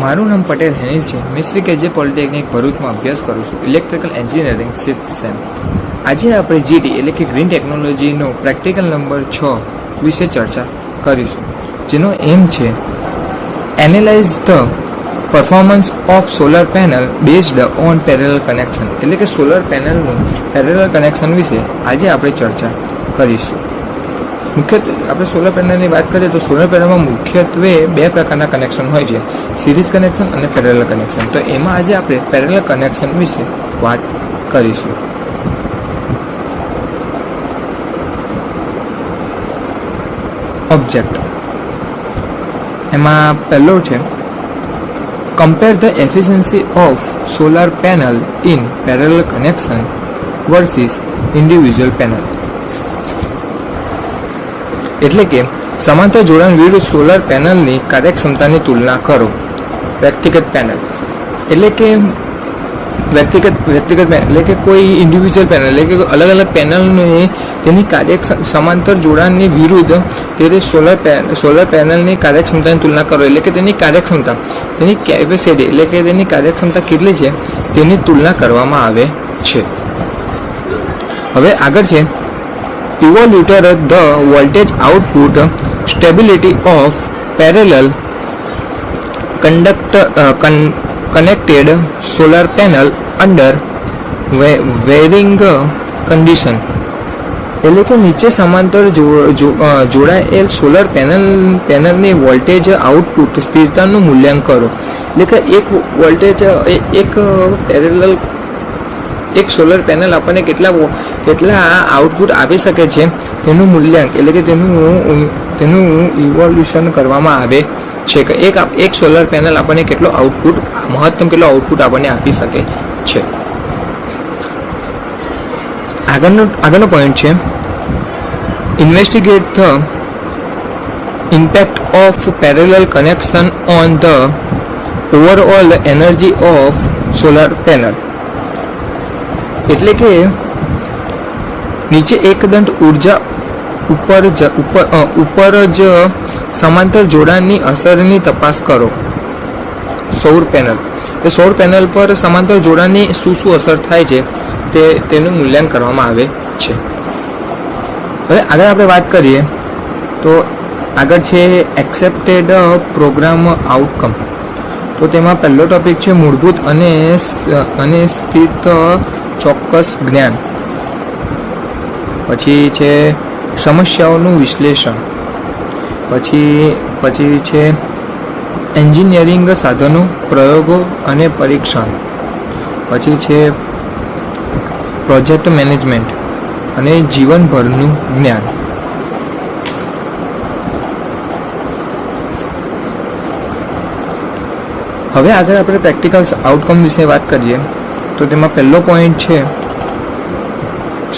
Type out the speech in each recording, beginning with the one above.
મારું નામ પટેલ હેનિલ છે. મેં શ્રી કેજે પોલિટેકનિક ભરૂચમાં અભ્યાસ કરું છું, ઇલેક્ટ્રિકલ એન્જિનિયરિંગ 6th સેમ. આજે આપણે જીડી એટલે કે ગ્રીન ટેકનોલોજીનો પ્રેક્ટિકલ નંબર 6 વિશે ચર્ચા કરીશું, જેનો એમ છે analyse the performance of solar panel based on parallel connection. એટલે કે સોલર પેનલનું પેરેલલ કનેક્શન વિશે આજે આપણે ચર્ચા કરીશું. મુખ્યત્વે આપણે સોલર પેનલની વાત કરીએ તો સોલર પેનલમાં મુખ્યત્વે બે પ્રકારના કનેક્શન હોય છે, સિરીઝ કનેક્શન અને પેરેલલ કનેક્શન. તો એમાં આજે આપણે પેરેલલ કનેક્શન વિશે વાત કરીશું. ઓબ્જેક્ટ એમાં પહેલો છે compare the efficiency of solar panel in parallel connection versus individual panel. એટલે કે સમાંતર જોડાણ વિરુદ્ધ સોલર પેનલની કાર્યક્ષમતાની તુલના કરો. વ્યક્તિગત પેનલ એટલે કે વ્યક્તિગત પેનલ એટલે કે કોઈ ઇન્ડિવિજ્યુઅલ પેનલ એટલે કે અલગ અલગ પેનલની તેની સમાંતર જોડાણની વિરુદ્ધ તેને સોલર પેનલની કાર્યક્ષમતાની તુલના કરો. એટલે કે તેની કાર્યક્ષમતા, તેની કેપેસિટી એટલે કે તેની કાર્યક્ષમતા કેટલી છે તેની તુલના કરવામાં આવે છે. હવે આગળ છે evaluate the voltage output stability of parallel connected solar panel under varying condition. એટલે કે નીચે સમાંતર જોડાયેલ સોલર પેનલની વોલ્ટેજ આઉટપુટ સ્થિરતાનું મૂલ્યાંકન કરો. એટલે કે એક સોલર પેનલ આપણને કેટલા આઉટપુટ આપી શકે છે તેનું મૂલ્યાંકન એટલે કે તેનું ઇવોલ્યુશન કરવામાં આવે છે કે એક સોલર પેનલ આપણને મહત્તમ કેટલો આઉટપુટ આપણને આપી શકે છે. આગળનો પોઈન્ટ છે investigate the impact of parallel connection on the overall energy of solar panel. એટલે કે નીચે એકદંડ ઉર્જા ઉપર જ સમાંતર જોડાણની અસરની તપાસ કરો. સૌર પેનલ પર સમાંતર જોડાણની શું અસર થાય છે તેનું મૂલ્યાંકન કરવામાં આવે છે. હવે આગળ આપણે વાત કરીએ તો આગળ છે એક્સેપ્ટેડ પ્રોગ્રામ આઉટકમ. તો તેમાં પહેલો ટોપિક છે મૂળભૂત અને સ્થિત ચોક્કસ જ્ઞાન. પછી છે સમસ્યાઓનું વિશ્લેષણ. પછી છે એન્જિનિયરિંગ સાધનો, પ્રયોગો અને પરીક્ષણ. પછી છે પ્રોજેક્ટ મેનેજમેન્ટ અને જીવનભરનું જ્ઞાન. હવે આગળ આપણે પ્રેક્ટિકલ આઉટકમ વિશે વાત કરીએ તો તેમાં પહેલો પોઈન્ટ છે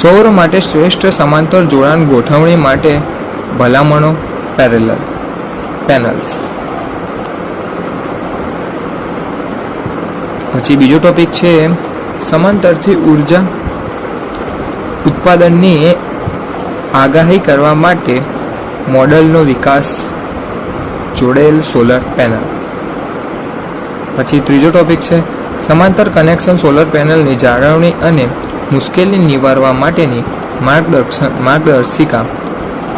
સૌર માટે શ્રેષ્ઠ સમાંતર જોડાણ ગોઠવણી માટે ભલામણો પેરેલલ પેનલ્સ. પછી બીજો ટોપિક છે સમાંતરથી ઉર્જા ઉત્પાદનની આગાહી કરવા માટે મોડલનો વિકાસ, જોડેલ સોલર પેનલ. પછી ત્રીજો ટોપિક છે સમાંતર કનેક્શન સોલર પેનલની જાળવણી અને મુશ્કેલી નિવારવા માટેની માર્ગદર્શિકા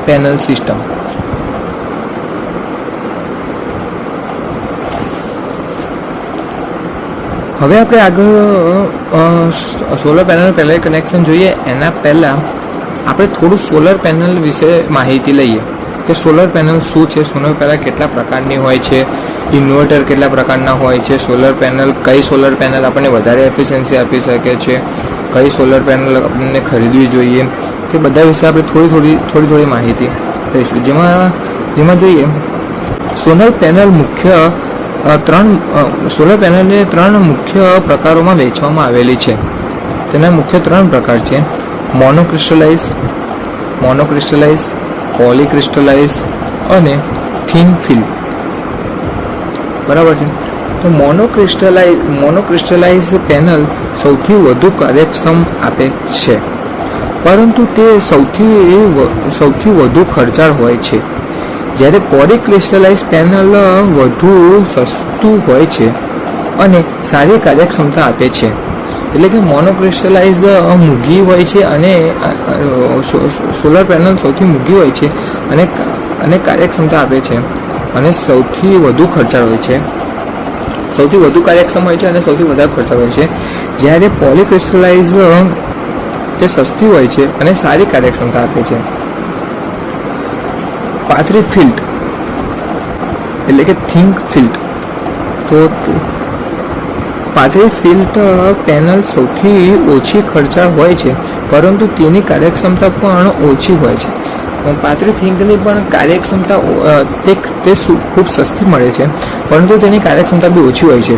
પેનલ સિસ્ટમ. હવે આપણે આગળ સોલર પેનલ પેરેલલ કનેક્શન જોઈએ એના પહેલાં આપણે થોડું સોલર પેનલ વિશે માહિતી લઈએ કે સોલર પેનલ શું છે, સોલર પેનલ કેટલા પ્રકારની હોય છે, ઇન્વર્ટર કેટલા પ્રકારના હોય છે, કઈ સોલર પેનલ આપણને વધારે એફિશિયન્સી આપી શકે છે, કઈ સોલર પેનલ આપણને ખરીદવી જોઈએ, તે બધા વિશે આપણે થોડી માહિતી લઈશું. જેમાં જોઈએ સોલર પેનલ પેનલને ત્રણ મુખ્ય પ્રકારોમાં વહેંચવામાં આવેલી છે. તેના મુખ્ય 3 પ્રકાર છે મોનોક્રિસ્ટલાઇઝ, પોલીક્રિસ્ટલાઇઝ અને થિન ફિલ્મ. બરાબર છે. તો મોનોક્રિસ્ટલાઇઝ પેનલ સૌથી વધુ કાર્યક્ષમ આપે છે, પરંતુ તે સૌથી વધુ ખર્ચાળ હોય છે. જ્યારે પોલીક્રિસ્ટલાઇઝ પેનલ વધુ સસ્તું હોય છે અને સારી કાર્યક્ષમતા આપે છે. એટલે કે મોનોક્રિસ્ટલાઇઝ મૂંઘી હોય છે અને સોલર પેનલ સૌથી મૂંઘી હોય છે અને કાર્યક્ષમતા આપે છે અને સૌથી વધુ ખર્ચાળ હોય છે, સૌથી વધુ કાર્યક્ષમ હોય છે અને સૌથી વધારે ખર્ચાળ હોય છે. જ્યારે પોલીક્રિસ્ટલાઇઝ તે સસ્તી હોય છે અને સારી કાર્યક્ષમતા આપે છે. પાતળી ફિલ્ટ એટલે કે થિંક ફિલ્ટ. તો પાતળી ફિલ્ટ પેનલ સૌથી ઓછી ખર્ચાળ હોય છે પરંતુ તેની કાર્યક્ષમતા પણ ઓછી હોય છે. પાતળી થિંકની પણ કાર્યક્ષમતા તે ખૂબ સસ્તી મળે છે પરંતુ તેની કાર્યક્ષમતા બી ઓછી હોય છે.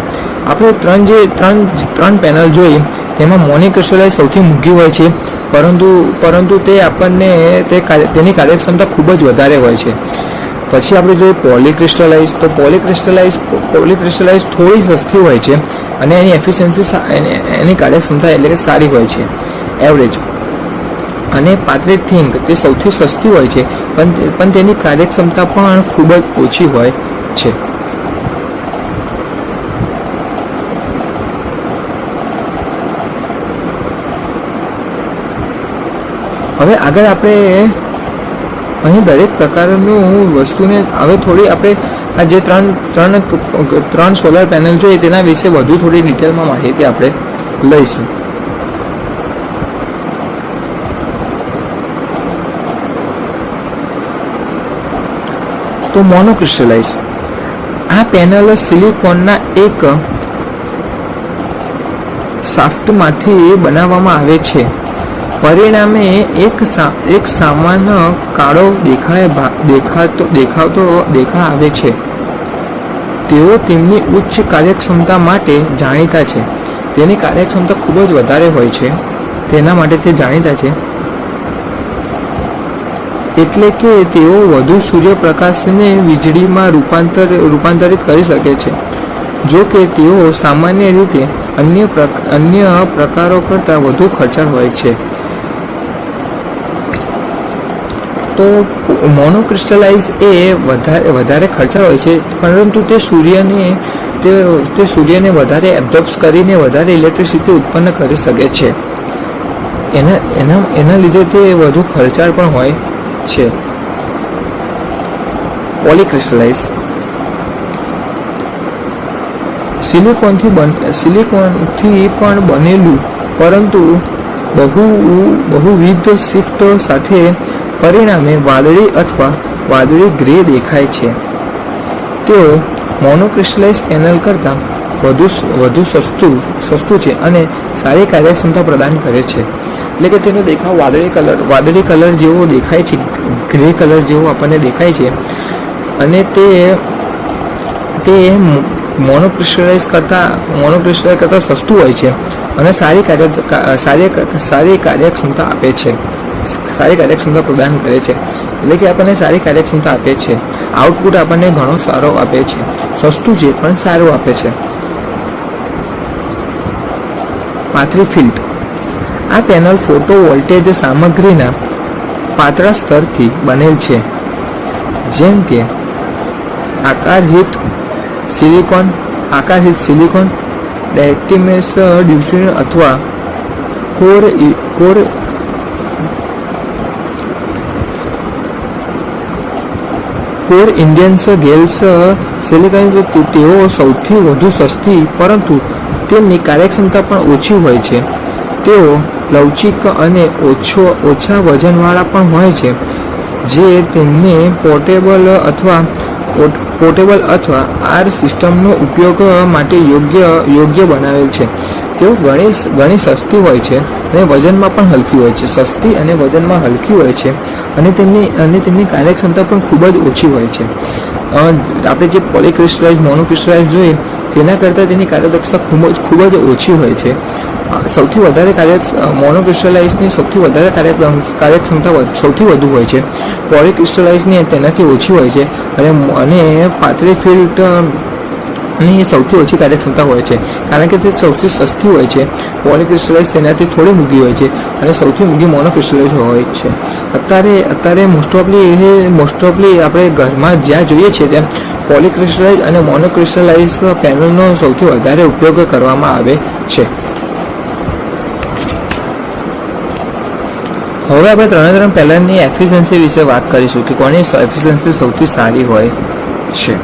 આપણે ત્રણ પેનલ જોઈ તેમાં મોનોક્રિસ્ટલાઇઝ સૌથી મોંઘી હોય છે પરંતુ તે આપણને તેની કાર્યક્ષમતા ખૂબ જ વધારે હોય છે. પછી આપણે જોઈએ પોલીક્રિસ્ટલાઇઝ. તો પોલીક્રિસ્ટલાઇઝ થોડી સસ્તી હોય છે અને એની એફિશિયન્સી એની કાર્યક્ષમતા એટલે કે સારી હોય છે, એવરેજ. અને પાતળી થિંક તે સૌથી સસ્તી હોય છે પણ તેની કાર્યક્ષમતા પણ ખૂબ જ ઓછી હોય છે. હવે આગળ આપણે અહીં દરેક પ્રકારનું વસ્તુને હવે થોડી આપણે આ જે ત્રણ સોલર પેનલ જોઈએ તેના વિશે વધુ થોડી ડિટેલમાં માહિતી આપણે લઈશું. તો મોનોક્રિસ્ટલાઇઝ આ પેનલ સિલિકોનના એક શાફ્ટમાંથી બનાવવામાં આવે છે. પરિણામે એક સામાન કાળો દેખા આવે છે. તેઓ તેમની ઉચ્ચ કાર્યક્ષમતા માટે જાણીતા છે. તેની કાર્યક્ષમતા ખૂબ જ વધારે હોય છે, તેના માટે તે જાણીતા છે. એટલે કે તેઓ વધુ સૂર્યપ્રકાશને વીજળીમાં રૂપાંતરિત કરી શકે છે. જો કે તેઓ સામાન્ય રીતે અન્ય પ્રકારો કરતાં વધુ ખર્ચાળ હોય છે. તો મોનોક્રિસ્ટલાઇઝ એ વધારે ખર્ચાળ હોય છે પરંતુ તે સૂર્યને વધારે એબ્ઝોર્બ કરીને વધારે ઇલેક્ટ્રિસિટી ઉત્પન્ન કરી શકે છે. એના લીધે તે વધુ ખર્ચાળ પણ હોય છે. પોલીક્રિસ્ટલાઇઝ સિલિકોનથી પણ બનેલું પરંતુ બહુવિધ શિફ્ટ સાથે પરિણામે વાદળી અથવા વાદળી ગ્રે દેખાય છે. તેઓ મોનોક્રિસ્ટલાઇઝ પેનલ કરતાં વધુ સસ્તું છે અને સારી કાર્યક્ષમતા પ્રદાન કરે છે. એટલે કે તેનો દેખાવ વાદળી કલર જેવો દેખાય છે, ગ્રે કલર જેવો આપણને દેખાય છે અને તે મોનોક્રિસ્ટલાઇઝ કરતાં સસ્તું હોય છે અને સારી કાર્યક્ષમતા આપે છે, સારી કાર્યક્ષમતા પ્રદાન કરે છે. એટલે કે આપણને સારી કાર્યક્ષમતા આપે છે. આઉટપુટ આપણને ઘણો સારો આપે છે, સસ્તું છે પણ સારું આપે છે. પાતળી ફિલ્ટ આ પેનલ ફોટો વોલ્ટેજ સામગ્રીના પાતળા સ્તરથી બનેલ છે, જેમ કે આકારહિત સિલિકોન, ડાયટેમિયસ ડ્યુસેન અથવા કોર ઇન્ડિયન્સ ગેલ્સ સિલિકોન. તેઓ સૌથી વધુ સસ્તી પરંતુ તેમની કાર્યક્ષમતા પણ ઓછી હોય છે. તેઓ લવચીક અને ઓછા વજનવાળા પણ હોય છે, જે તેમને પોર્ટેબલ અથવા આર સિસ્ટમનો ઉપયોગ માટે યોગ્ય બનાવેલ છે. તેઓ ઘણી સસ્તી હોય છે અને વજનમાં પણ હલકી હોય છે. સસ્તી અને વજનમાં હલકી હોય છે અને તેમની કાર્યક્ષમતા પણ ખૂબ જ ઓછી હોય છે. આપણે જે પોલીક્રિસ્ટલાઇઝ મોનોક્રિસ્ટલાઇઝ જોઈએ તેના કરતાં તેની કાર્યદક્ષતા ખૂબ જ ઓછી હોય છે. સૌથી વધારે મોનોક્રિસ્ટલાઇઝની સૌથી વધારે કાર્યક્ષમતા સૌથી વધુ હોય છે. પોલીક્રિસ્ટલાઇઝની તેનાથી ઓછી હોય છે અને પાતળી ફિલ્ટ અને એ સૌથી ઓછી કાર્યક્ષમતા હોય છે, કારણ કે તે સૌથી સસ્તી હોય છે. પોલીક્રિસ્ટલાઇઝ તેનાથી થોડી મૂંઘી હોય છે અને સૌથી મૂંઘી મોનોક્રિસ્ટલાઇઝ હોય છે. અત્યારે મોસ્ટ ઓફલી આપણે ઘરમાં જ્યાં જોઈએ છીએ ત્યાં પોલીક્રિસ્ટલાઇઝ અને મોનોક્રિસ્ટલાઇઝ પેનલનો સૌથી વધારે ઉપયોગ કરવામાં આવે છે. હવે આપણે ત્રણ પેનલની એફિશિયન્સી વિશે વાત કરીશું કે કોની એફિશિયન્સી સૌથી સારી હોય છે.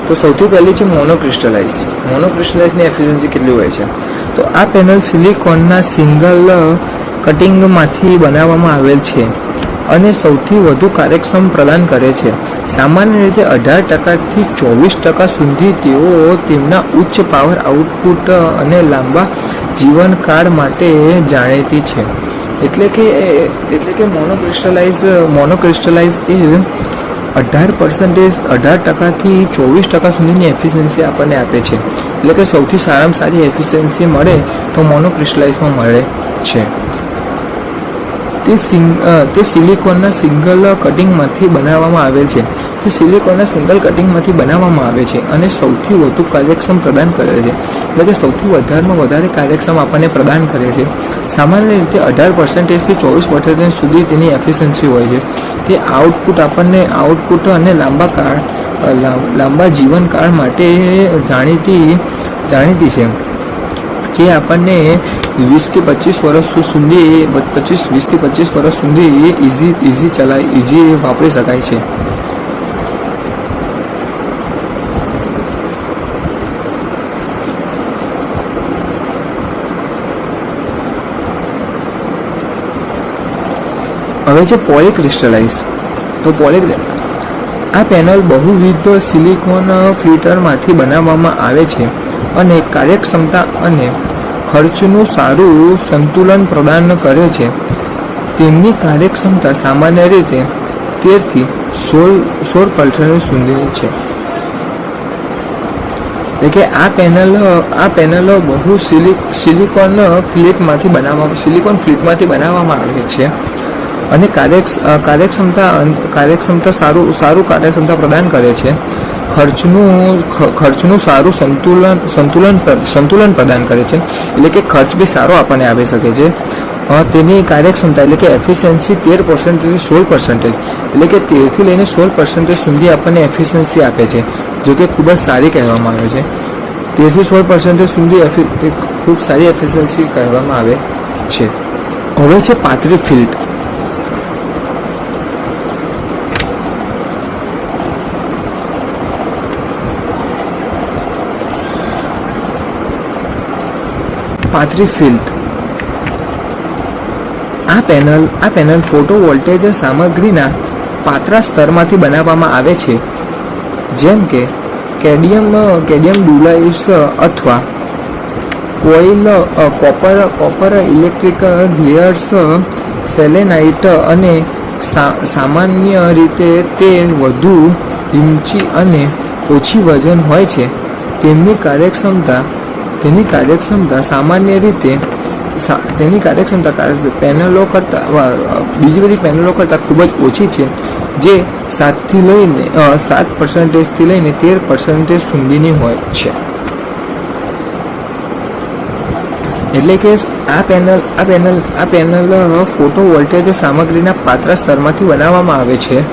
તો સૌથી પહેલી છે મોનોક્રિસ્ટલાઇઝની એફિશિયન્સી કેટલી હોય છે? તો આ પેનલ સિલિકોનના સિંગલ કટિંગમાંથી બનાવવામાં આવેલ છે અને સૌથી વધુ કાર્યક્ષમ પ્રદાન કરે છે. સામાન્ય રીતે 18%થી 24% સુધી તેઓ તેમના ઉચ્ચ પાવર આઉટપુટ અને લાંબા જીવનકાળ માટે જાણીતી છે. એટલે કે મોનોક્રિસ્ટલાઇઝ એ 18%થી 24% સુધીની એફિશિયન્સી આપણને આપે છે. એટલે કે સૌથી સારામાં સારી એફિશિયન્સી મળે તો મોનોક્રિસ્ટલાઇઝમાં મળે છે. તે સિલિકોનના સિંગલ કટિંગમાંથી બનાવવામાં આવેલ છે. અને સૌથી વધુ કાર્યક્ષમ પ્રદાન કરે છે. એટલે કે સૌથી વધારે કાર્યક્ષમ આપણને પ્રદાન કરે છે. સામાન્ય રીતે 18%થી 24% સુધી તેની એફિશિયન્સી હોય છે. તે આઉટપુટ અને લાંબા જીવનકાળ માટે જાણીતી છે, જે આપણને 20 કે 25 વર્ષ સુધી ઇઝી વાપરી શકાય છે. હવે છે પોલીક્રિસ્ટલાઇઝ. તો આ પેનલ બહુવિધ સિલિકોન ફિલ્ટરમાંથી બનાવવામાં આવે છે અને કાર્યક્ષમતા અને ખર્ચનું સારું સંતુલન પ્રદાન કરે છે. તેમની કાર્યક્ષમતા સામાન્ય રીતે 13 થી 16% સુધી છે. એટલે કે આ પેનલ બહુ સિલિકોન ફ્લિટમાંથી બનાવવામાં આવે છે અને કાર્યક્ષમતા સારું કાર્યક્ષમતા પ્રદાન કરે છે. ખર્ચનું સારું સંતુલન પ્રદાન કરે છે. એટલે કે ખર્ચ બી સારો આપણને આવી શકે છે. તેની કાર્યક્ષમતા એટલે કે એફિશિયન્સી 13%થી 16%, એટલે કે 13થી લઈને 16% સુધી આપણને એફિશિયન્સી આપે છે, જો કે ખૂબ જ સારી કહેવામાં આવે છે. 13થી 16% સુધી ખૂબ સારી એફિશિયન્સી કહેવામાં આવે છે. હવે છે પાતળી ફિલ્ટ. આ પેનલ ફોટોવોલ્ટેજ સામગ્રીના પાતળા સ્તરમાંથી બનાવવામાં આવે છે, જેમ કે કેડમિયમ ડુલાઇડ અથવા કોઇલ, કોપર ઇલેક્ટ્રિક ગ્લિયર્સ, સેલેનાઇટ અને સામાન્ય રીતે તે વધુ ઊંચી અને ઓછી વજન હોય છે. તેની કાર્યક્ષમતા સામાન્ય રીતે પેનલો કરતાં બીજી બધી પેનલો કરતાં ખૂબ જ ઓછી છે, જે 7% થી લઈને 13% સુધીની હોય છે. એટલે કે આ પેનલ ફોટોવોલ્ટેજ સામગ્રીના પાતળા સ્તરમાંથી બનાવવામાં આવે છે.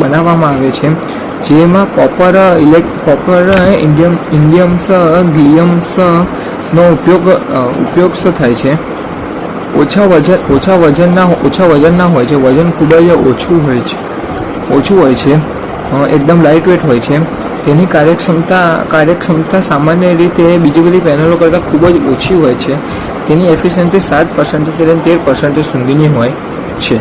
બનાવવામાં આવે છે, જેમાં કોપર, ઇન્ડિયમ્સ, ગ્લિયમ્સ નો ઉપયોગ થાય છે. ઓછા વજનના હોય છે. વજન ખૂબ જ ઓછું હોય છે. એકદમ લાઇટ વેટ હોય છે. તેની કાર્યક્ષમતા સામાન્ય રીતે બીજી બધી પેનલો કરતાં ખૂબ જ ઓછી હોય છે. તેની એફિશિયન્સી 7% થી 13% સુધીની હોય છે.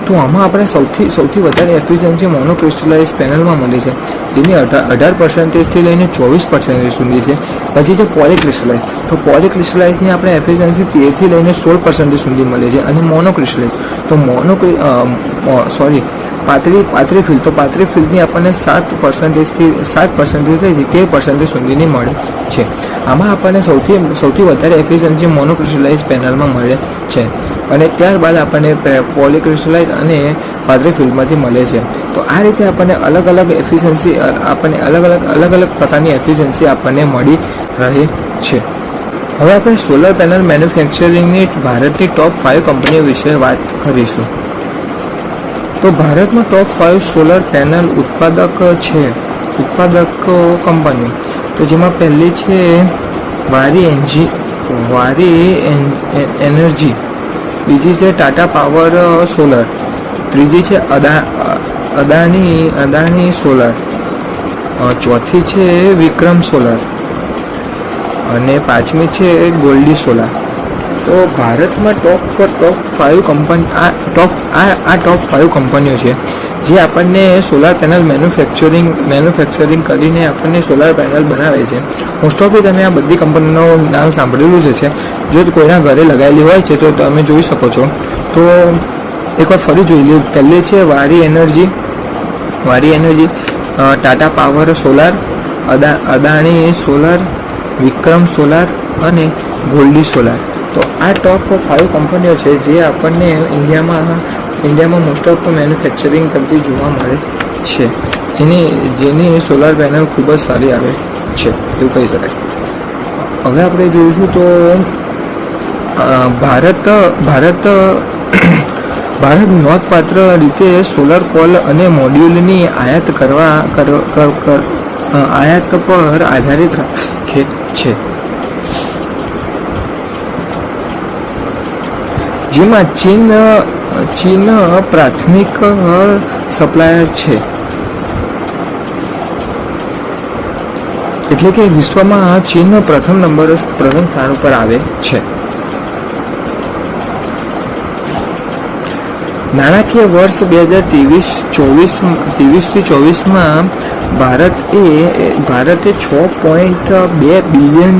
તો આમાં આપણે સૌથી વધારે એફિશિયન્સી મોનોક્રિસ્ટલાઇઝ પેનલમાં મળે છે, જેની 18% થી લઈને 24% સુધી છે. પછી છે પોલીક્રિસ્ટલાઇઝ. તો પોલીક્રિસ્ટલાઇઝની આપણે એફિશિયન્સી 13 થી લઈને 16% સુધી મળે છે. અને મોનોક્રિસ્ટલાઇઝ પાતળી ફિલ્ડ, તો પાતળી ફિલ્ડની આપણને 7%થી 13% સુધીની મળે છે. આમાં આપણને સૌથી વધારે એફિશિયન્સી મોનોક્રિસ્ટલાઇઝ પેનલમાં મળે છે અને ત્યારબાદ આપણને પોલીક્રિસ્ટલાઇઝ અને પાતળી ફિલ્ડમાંથી મળે છે. તો આ રીતે આપણને અલગ અલગ પ્રકારની એફિશિયન્સી આપણને મળી રહે છે. હવે આપણે સોલર પેનલ મેન્યુફેક્ચરિંગની ભારતની ટોપ 5 કંપનીઓ વિશે વાત કરીશું. તો ભારતમાં ટોપ 5 સોલર પેનલ ઉત્પાદક કંપનીઓ, તો જેમાં પહેલી છે વારી એનર્જી, બીજી છે ટાટા પાવર સોલર, ત્રીજી છે અદાણી સોલર, ચોથી છે વિક્રમ સોલર અને પાંચમી છે ગોલ્ડી સોલાર. તો ભારતમાં ટોપ 5 કંપની ટોપ 5 કંપનીઓ છે જે આપણને સોલાર પેનલ મેન્યુફેક્ચરિંગ કરીને આપણને સોલાર પેનલ બનાવે છે. મોસ્ટ ઓફલી તમે આ બધી કંપનીનું નામ સાંભળેલું જ છે. જો કોઈના ઘરે લગાવેલી હોય છે તો તમે જોઈ શકો છો. તો એકવાર ફરી જોઈ લો. પહેલી છે Waaree Energy, Tata Power Solar, Adani Solar, Vikram Solar અને ગોલ્ડી સોલાર. તો આ ટોપ 5 કંપનીઓ છે જે આપણને ઇન્ડિયામાં મોસ્ટ ઓફ મેન્યુફેક્ચરિંગ કરતી જોવા મળે છે, જેની સોલાર પેનલ ખૂબ જ સારી આવે છે એવું કહી શકાય. હવે આપણે જોઈશું તો ભારત નોંધપાત્ર રીતે સોલર કોલ અને મોડ્યુલની આયાત પર આધારિત રાખે છે, જેમાં ચીન પ્રાથમિક સપ્લાયર છે. એટલે કે વિશ્વમાં ચીન પ્રથમ સ્થાન ઉપર આવે છે. નાણાકીય વર્ષ 2023-24માં ભારતે 6.2 બિલિયન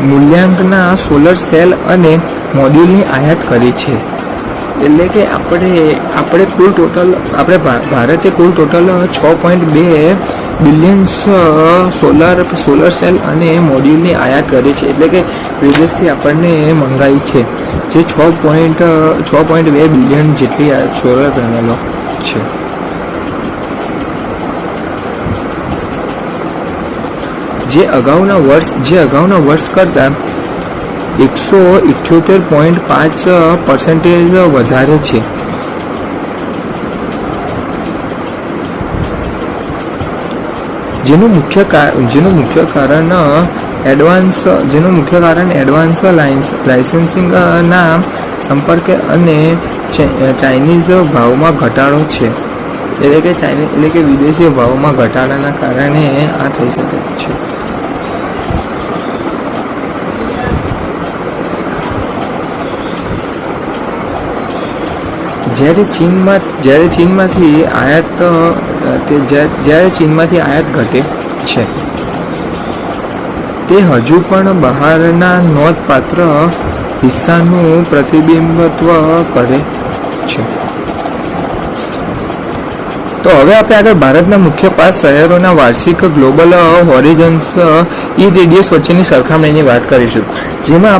મૂલ્યાંકના સોલર સેલ અને મોડ્યુલની આયાત કરી છે. એટલે કે ભારતે કુલ ટોટલ 6.2 બિલિયન સોલર સેલ અને મોડ્યુલની આયાત કરી છે. એટલે કે વિદેશથી આપણને મંગાઈ છે, જે 6.2 બિલિયન જેટલી સોલર પેનલો છે. જે અગાઉના વર્ષ કરતાં 178.5% વધારે છે. જેનું મુખ્ય કારણ એડવાન્સ લાઇસન્સિંગના સંપર્કે અને ચાઇનીઝ ભાવમાં ઘટાડો છે. એટલે કે વિદેશી ભાવમાં ઘટાડાના કારણે આ થઈ શકે છે. જ્યારે ચીનમાંથી આયાત ઘટે છે, તે હજુ પણ બહારના નોંધપાત્ર હિસ્સાનું પ્રતિબિંબત્વ કરે છે. તો હવે આપણે આગળ ભારતના મુખ્ય 5 શહેરોના વાર્ષિક ગ્લોબલ હોરિઝોન્સ રેડિયસ વચ્ચેની સરખામણીની વાત કરીશું. જેમાં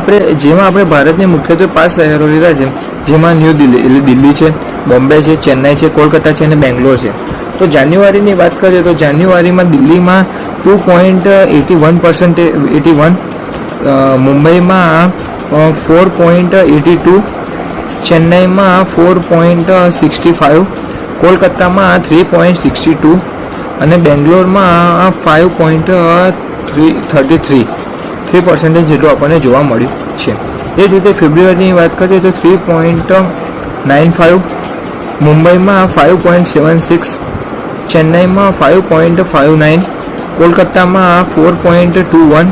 આપણે ભારતની મુખ્યત્વે 5 શહેરો લીધા છે, જેમાં ન્યૂ દિલ્હી એટલે દિલ્હી છે, બોમ્બે છે, ચેન્નાઈ છે, કોલકાતા છે અને બેંગ્લોર છે. તો જાન્યુઆરીની વાત કરીએ તો જાન્યુઆરીમાં દિલ્હીમાં 2.81%, મુંબઈમાં 4.82, ચેન્નાઈમાં 4.65, કોલકાતામાં 3.62 અને બેંગ્લોરમાં 5.33% જેટલું આપણને જોવા મળ્યું છે. એ જ રીતે ફેબ્રુઆરીની વાત કરીએ તો 3.95, મુંબઈમાં 5.76, ચેન્નાઈમાં 5.59, કોલકાતામાં 4.21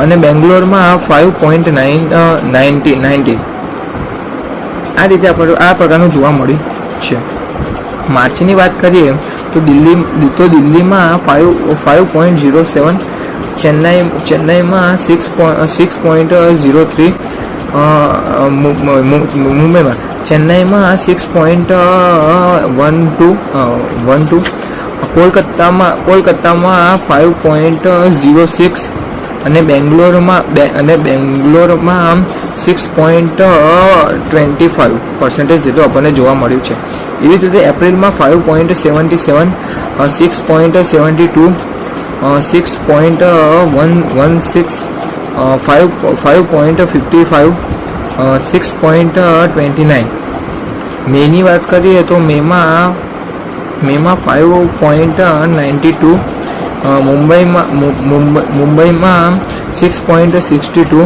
અને બેંગ્લોરમાં 5.90. આ રીતે આ પ્રકારનું જોવા મળ્યું છે. માર્ચની વાત કરીએ તો દિલ્હીમાં 5.07, ચેન્નાઈમાં 6.03, મુંબઈમાં. ચેન્નાઈમાં 6.12. કોલકાતામાં 5.06 અને બેંગ્લોરમાં 6.25% જેટલું આપણને જોવા મળ્યું છે. એવી જ રીતે એપ્રિલમાં 5.77, 6.72, 6.16, 5.55, 6.29. મેની વાત કરીએ તો મેમાં 5.92, મુંબઈમાં 6.62,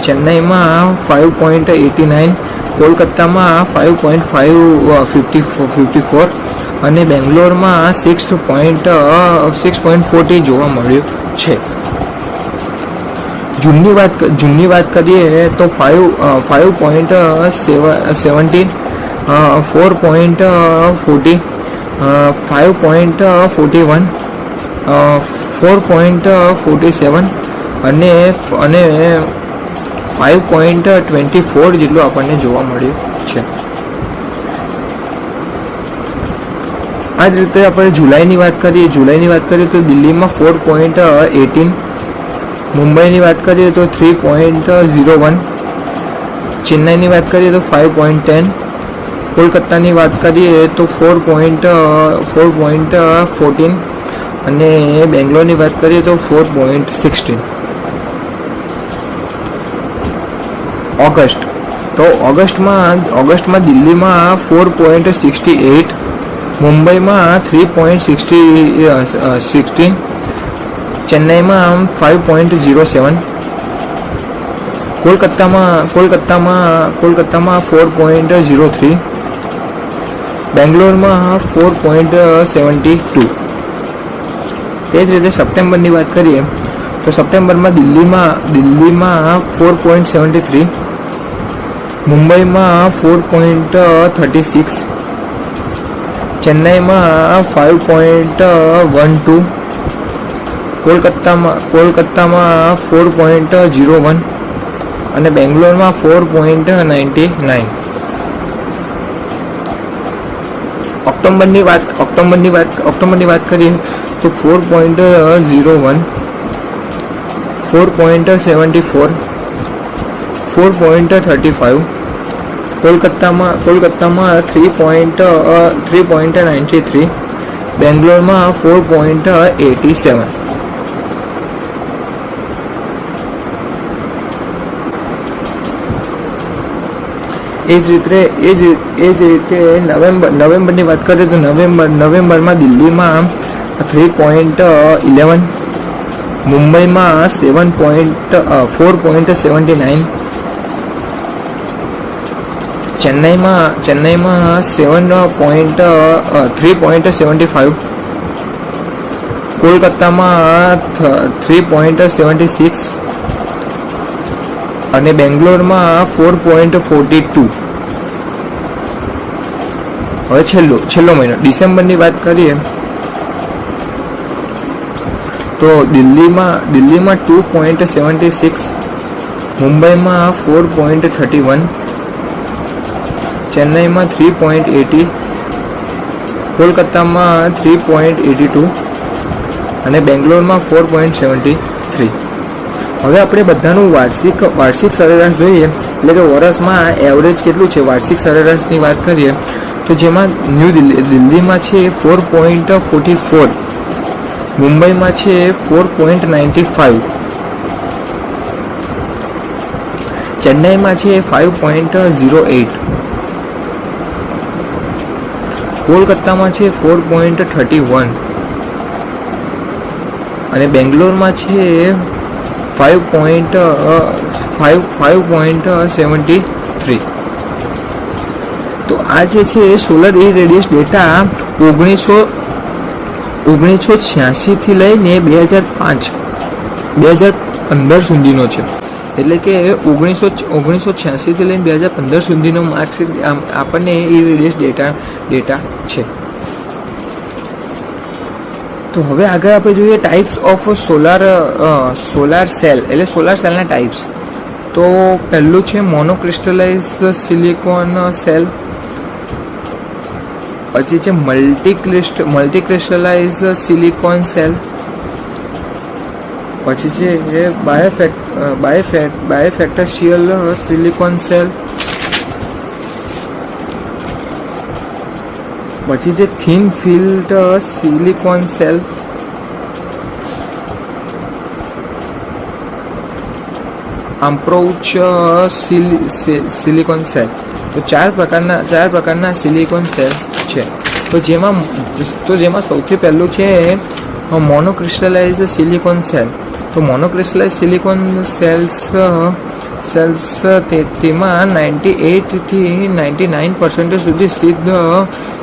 ચેન્નાઈમાં 5.89, કોલકાતામાં 5.54 અને બેંગ્લોરમાં 6.40 જોવા મળ્યું છે. જૂનની વાત કરીએ તો 5.17, 4.40, 5.41, 4.47 અને 5.24 જેટલું આપણને જોવા મળ્યું છે. આ જ રીતે આપણે જુલાઈની વાત કરીએ તો દિલ્હીમાં 4.18, મુંબઈની વાત કરીએ તો 3.01, ચેન્નાઈની વાત કરીએ તો 5.10, કોલકાતાની વાત કરીએ તો 4.14 અને બેંગ્લોરની વાત કરીએ તો 4.16. ઓગસ્ટમાં દિલ્હીમાં 4.68, મુંબઈમાં 3.16, ચેન્નાઈમાં 5.07, કોલકાતામાં 4.03, બેંગ્લોરમાં 4.72. તે જ રીતે સપ્ટેમ્બરની વાત કરીએ તો સપ્ટેમ્બરમાં દિલ્હીમાં 4.73, મુંબઈમાં 4.36, ચેન્નાઈમાં 5.12, કોલકાતામાં 4.01 અને બેંગ્લોરમાં 4.99. ઓક્ટોબરની વાત કરીએ તો 4.01, 4.74, 4.35, કોલકાતામાં 3.93, બેંગ્લોરમાં 4.87. એ જ રીતે નવેમ્બરની વાત કરીએ તો નવેમ્બરમાં દિલ્હીમાં 3.11, મુંબઈમાં 4.79, ચેન્નાઈમાં 3.75, કોલકાતામાં 3.76 અને બેંગ્લોરમાં 4.42. હવે છેલ્લો મહિનો ડિસેમ્બરની વાત કરીએ તો દિલ્હીમાં 2.76, મુંબઈમાં 4.31, ચેન્નાઈમાં 3.80, કોલકાતામાં 3.82 અને બેંગ્લોરમાં 4.73. હવે આપણે બધાનું વાર્ષિક સરેરાશ જોઈએ, એટલે કે વર્ષમાં એવરેજ કેટલું છે વાર્ષિક સરેરાશની વાત કરીએ તો જેમાં દિલ્હીમાં છે 4.44, મુંબઈમાં છે 4.95, ચેન્નાઈમાં છે 5.08, કોલકાતામાં છે 4.31 અને બેંગ્લોરમાં છે 5.73. તો આ જે છે સોલર ઇરેડિયસ ડેટા 1986 થી લઈને 2015 સુધીનો છે. એટલે કે 1986 થી લઈને 2015 સુધીનો માર્કશીટ આપણને ઇરેડિયસ ડેટા છે. તો હવે આગળ આપણે જોઈએ ટાઈપ્સ ઓફ સોલાર સેલ, એટલે સોલાર સેલના ટાઈપ્સ. તો પહેલું છે મોનોક્રિસ્ટલાઇઝ સિલિકોન સેલ, પછી છે મલ્ટીક્રિસ્ટલાઇઝ સિલિકોન સેલ, પછી છે બાયોફેક્ટશિયલ સિલિકોન સેલ, પછી છે thin field silicon cell, approach silicon cell. તો ચાર પ્રકારના સિલિકોન સેલ છે. તો જેમાં સૌથી પહેલું છે મોનોક્રિસ્ટલાઇઝ સિલિકોન સેલ. તો મોનોક્રિસ્ટલાઇઝ સિલિકોન સેલ્સ તેમાં 98 થી 99% સુધી શુદ્ધ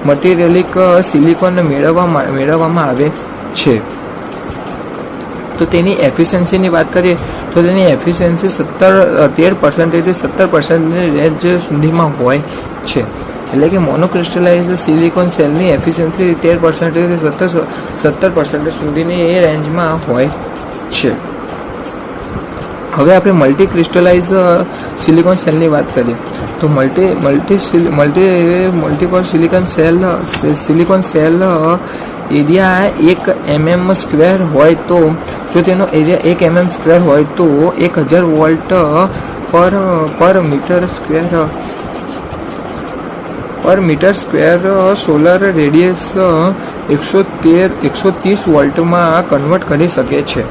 મટીરિયલિક સિલિકોન મેળવવામાં આવે છે. તો તેની એફિશિયન્સીની વાત કરીએ તો તેની એફિશિયન્સી 13% થી 17% રેન્જ સુધીમાં હોય છે. એટલે કે મોનોક્રિસ્ટલાઇઝ સિલિકોન સેલની એફિશિયન્સી 13% થી 17% સુધીની એ રેન્જમાં હોય છે. હવે આપણે મલ્ટીક્રિસ્ટલાઇઝ સિલિકોન સેલની વાત કરીએ તો multiple silicon cell area 1 mm² હોય તો જો તેનો એરિયા 1 mm² હોય તો 1000 વોલ્ટ પર મીટર સ્ક્વેર સોલર રેડિયસ 130 વોલ્ટમાં કન્વર્ટ કરી શકે છે.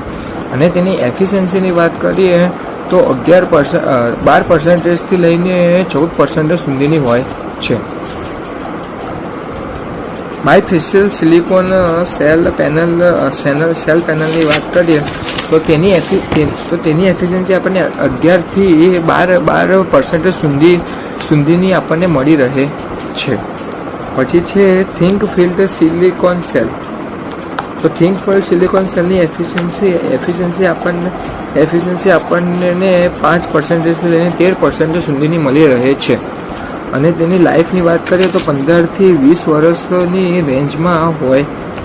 અને તેની એફિશિયન્સીની વાત કરીએ તો 12% થી લઈને 14% સુધીની હોય છે. બાયફેશિયલ સિલિકોન સેલ પેનલની વાત કરીએ તો તેની એફિશિયન્સી આપણને 11 થી 12% સુધીની આપણને મળી રહે છે. પછી છે થિંક ફિલ્ડ સિલિકોન સેલ. તો થિંક ફિલ્ડ સિલિકોન સેલની એફિશિયન્સી આપણને 5% થી લઈને 13% સુધીની મળી રહે છે. અને તેની લાઈફની વાત કરીએ તો 15 થી 20 વર્ષની રેન્જમાં હોય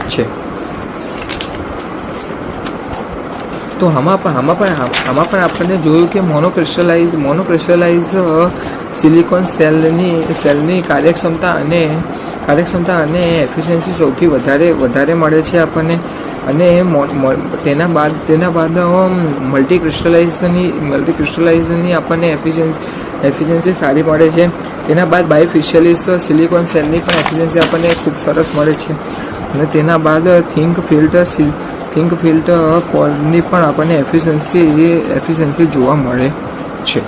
છે. તો આમાં પણ આપણને જોયું કે મોનોક્રિસ્ટલાઇઝ સિલિકોન સેલની કાર્યક્ષમતા અને એફિશિયન્સી સૌથી વધારે મળે છે આપણને. અને તેના બાદ મલ્ટીક્રિસ્ટલાઇઝની આપણને એફિશિયન્સી સારી મળે છે. તેના બાદ બાયફેશિયલિસ્ટ સિલિકોન સેલની પણ એફિશિયન્સી આપણને ખૂબ સરસ મળે છે. અને તેના બાદ થિંક ફિલ્ડ કોરની પણ આપણને એફિશિયન્સી જોવા મળે છે.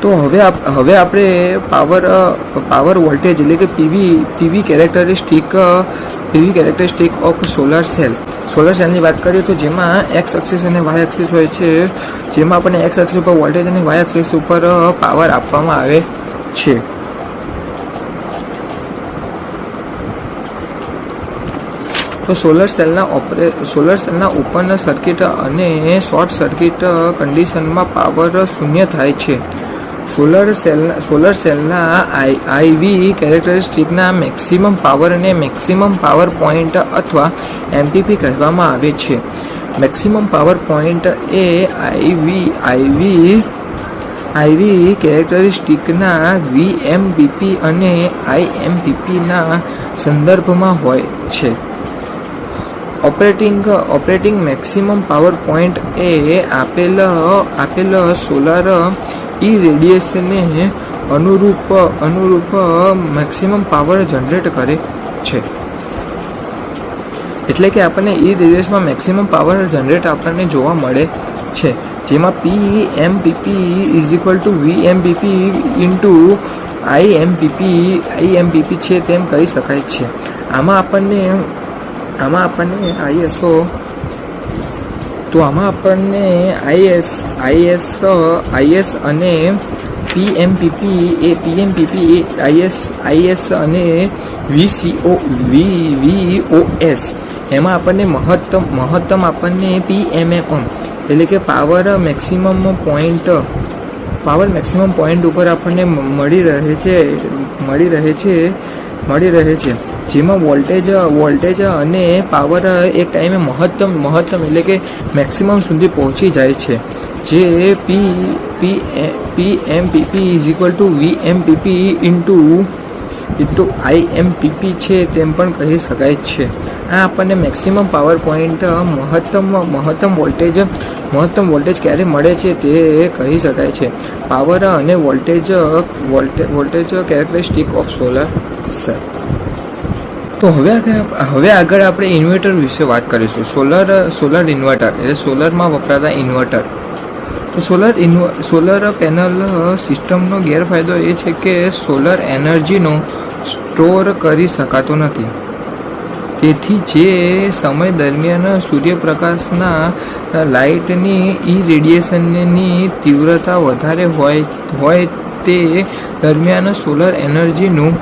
તો હવે આપણે પાવર વોલ્ટેજ એટલે કે પીવી કેરેક્ટરિસ્ટિક ઓફ સોલર સેલની વાત કરીએ તો જેમાં એક્સ એક્સિસ અને વાય એક્સિસ હોય છે. જેમાં આપણને એક્સ એક્સિસ ઉપર વોલ્ટેજ અને વાય એક્સિસ ઉપર પાવર આપવામાં આવે છે. તો સોલર સેલના ઓપન સર્કિટ અને શોર્ટ સર્કિટ કન્ડિશનમાં પાવર શૂન્ય થાય છે. સોલર સેલના આઈવી કેરેક્ટરિસ્ટિકના મેક્સિમમ પાવર અને મેક્સિમમ પાવર પોઈન્ટ અથવા એમપીપી કહેવામાં આવે છે. મેક્સિમમ પાવર પોઈન્ટ એ આઈવી કેરેક્ટરિસ્ટિકના વીએમપીપી અને આઈએમપીપીના સંદર્ભમાં હોય છે. ઓપરેટિંગ મેક્સિમમ પાવર પોઈન્ટ એ આપેલ સોલર રેડિયેશનને અનુરૂપ મેક્સિમમ પાવર જનરેટ કરે છે. એટલે કે આપણને રેડિયેશનમાં મેક્સિમમ પાવર જનરેટ આપણને જોવા મળે છે. જેમાં PMPP = VMPP × IMPP છે તેમ કહી શકાય છે. આમાં આપણને IS અને PMPP IS અને VOS એમાં આપણને મહત્તમ આપણને PMM એટલે કે પાવર મેક્સિમમ પોઈન્ટ ઉપર આપણને મળી રહે છે. જેમાં વોલ્ટેજ અને પાવર એક ટાઈમે મહત્તમ એટલે કે મેક્સિમમ સુધી પહોંચી જાય છે. જે PMPP is equal to VMPP into IMPP છે તેમ પણ કહી શકાય છે. આ આપણને મેક્સિમમ પાવર પોઈન્ટ મહત્તમ વોલ્ટેજ ક્યારે મળે છે તે કહી શકાય છે. પાવર અને voltage characteristic of solar cell. તો હવે આગળ આપણે ઇન્વર્ટર વિશે વાત કરીશું. સોલર ઇન્વર્ટર એટલે સોલરમાં વપરાતા ઇન્વર્ટર. તો સોલર પેનલ સિસ્ટમનો ગેરફાયદો એ છે કે સોલર એનર્જીનો સ્ટોર કરી શકાતો નથી. તેથી જે સમય દરમિયાન સૂર્યપ્રકાશના લાઇટની ઇરેડિયેશનની તીવ્રતા વધારે હોય તે દરમિયાન સોલર એનર્જીનું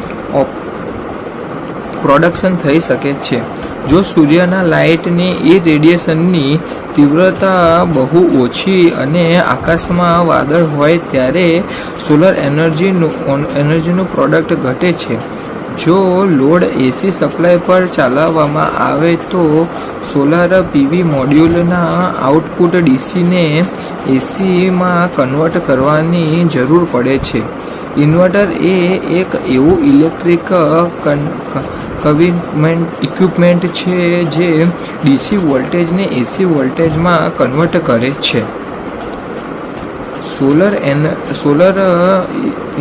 પ્રોડક્શન થઈ શકે છે. જો સૂર્યના લાઇટની ઇરેડિયેશનની તીવ્રતા બહુ ઓછી અને આકાશમાં વાદળ હોય ત્યારે સોલર એનર્જીનું પ્રોડક્ટ ઘટે છે. જો લોડ એસી સપ્લાય પર ચલાવવામાં આવે તો સોલાર પીવી મોડ્યુલના આઉટપુટ ડીસીને એસીમાં કન્વર્ટ કરવાની જરૂર પડે છે. ઇન્વર્ટર એ એક એવું ઇલેક્ટ્રિક ઇક્વિપમેન્ટ છે જે ડીસી વોલ્ટેજને એસી વોલ્ટેજમાં કન્વર્ટ કરે છે. સોલર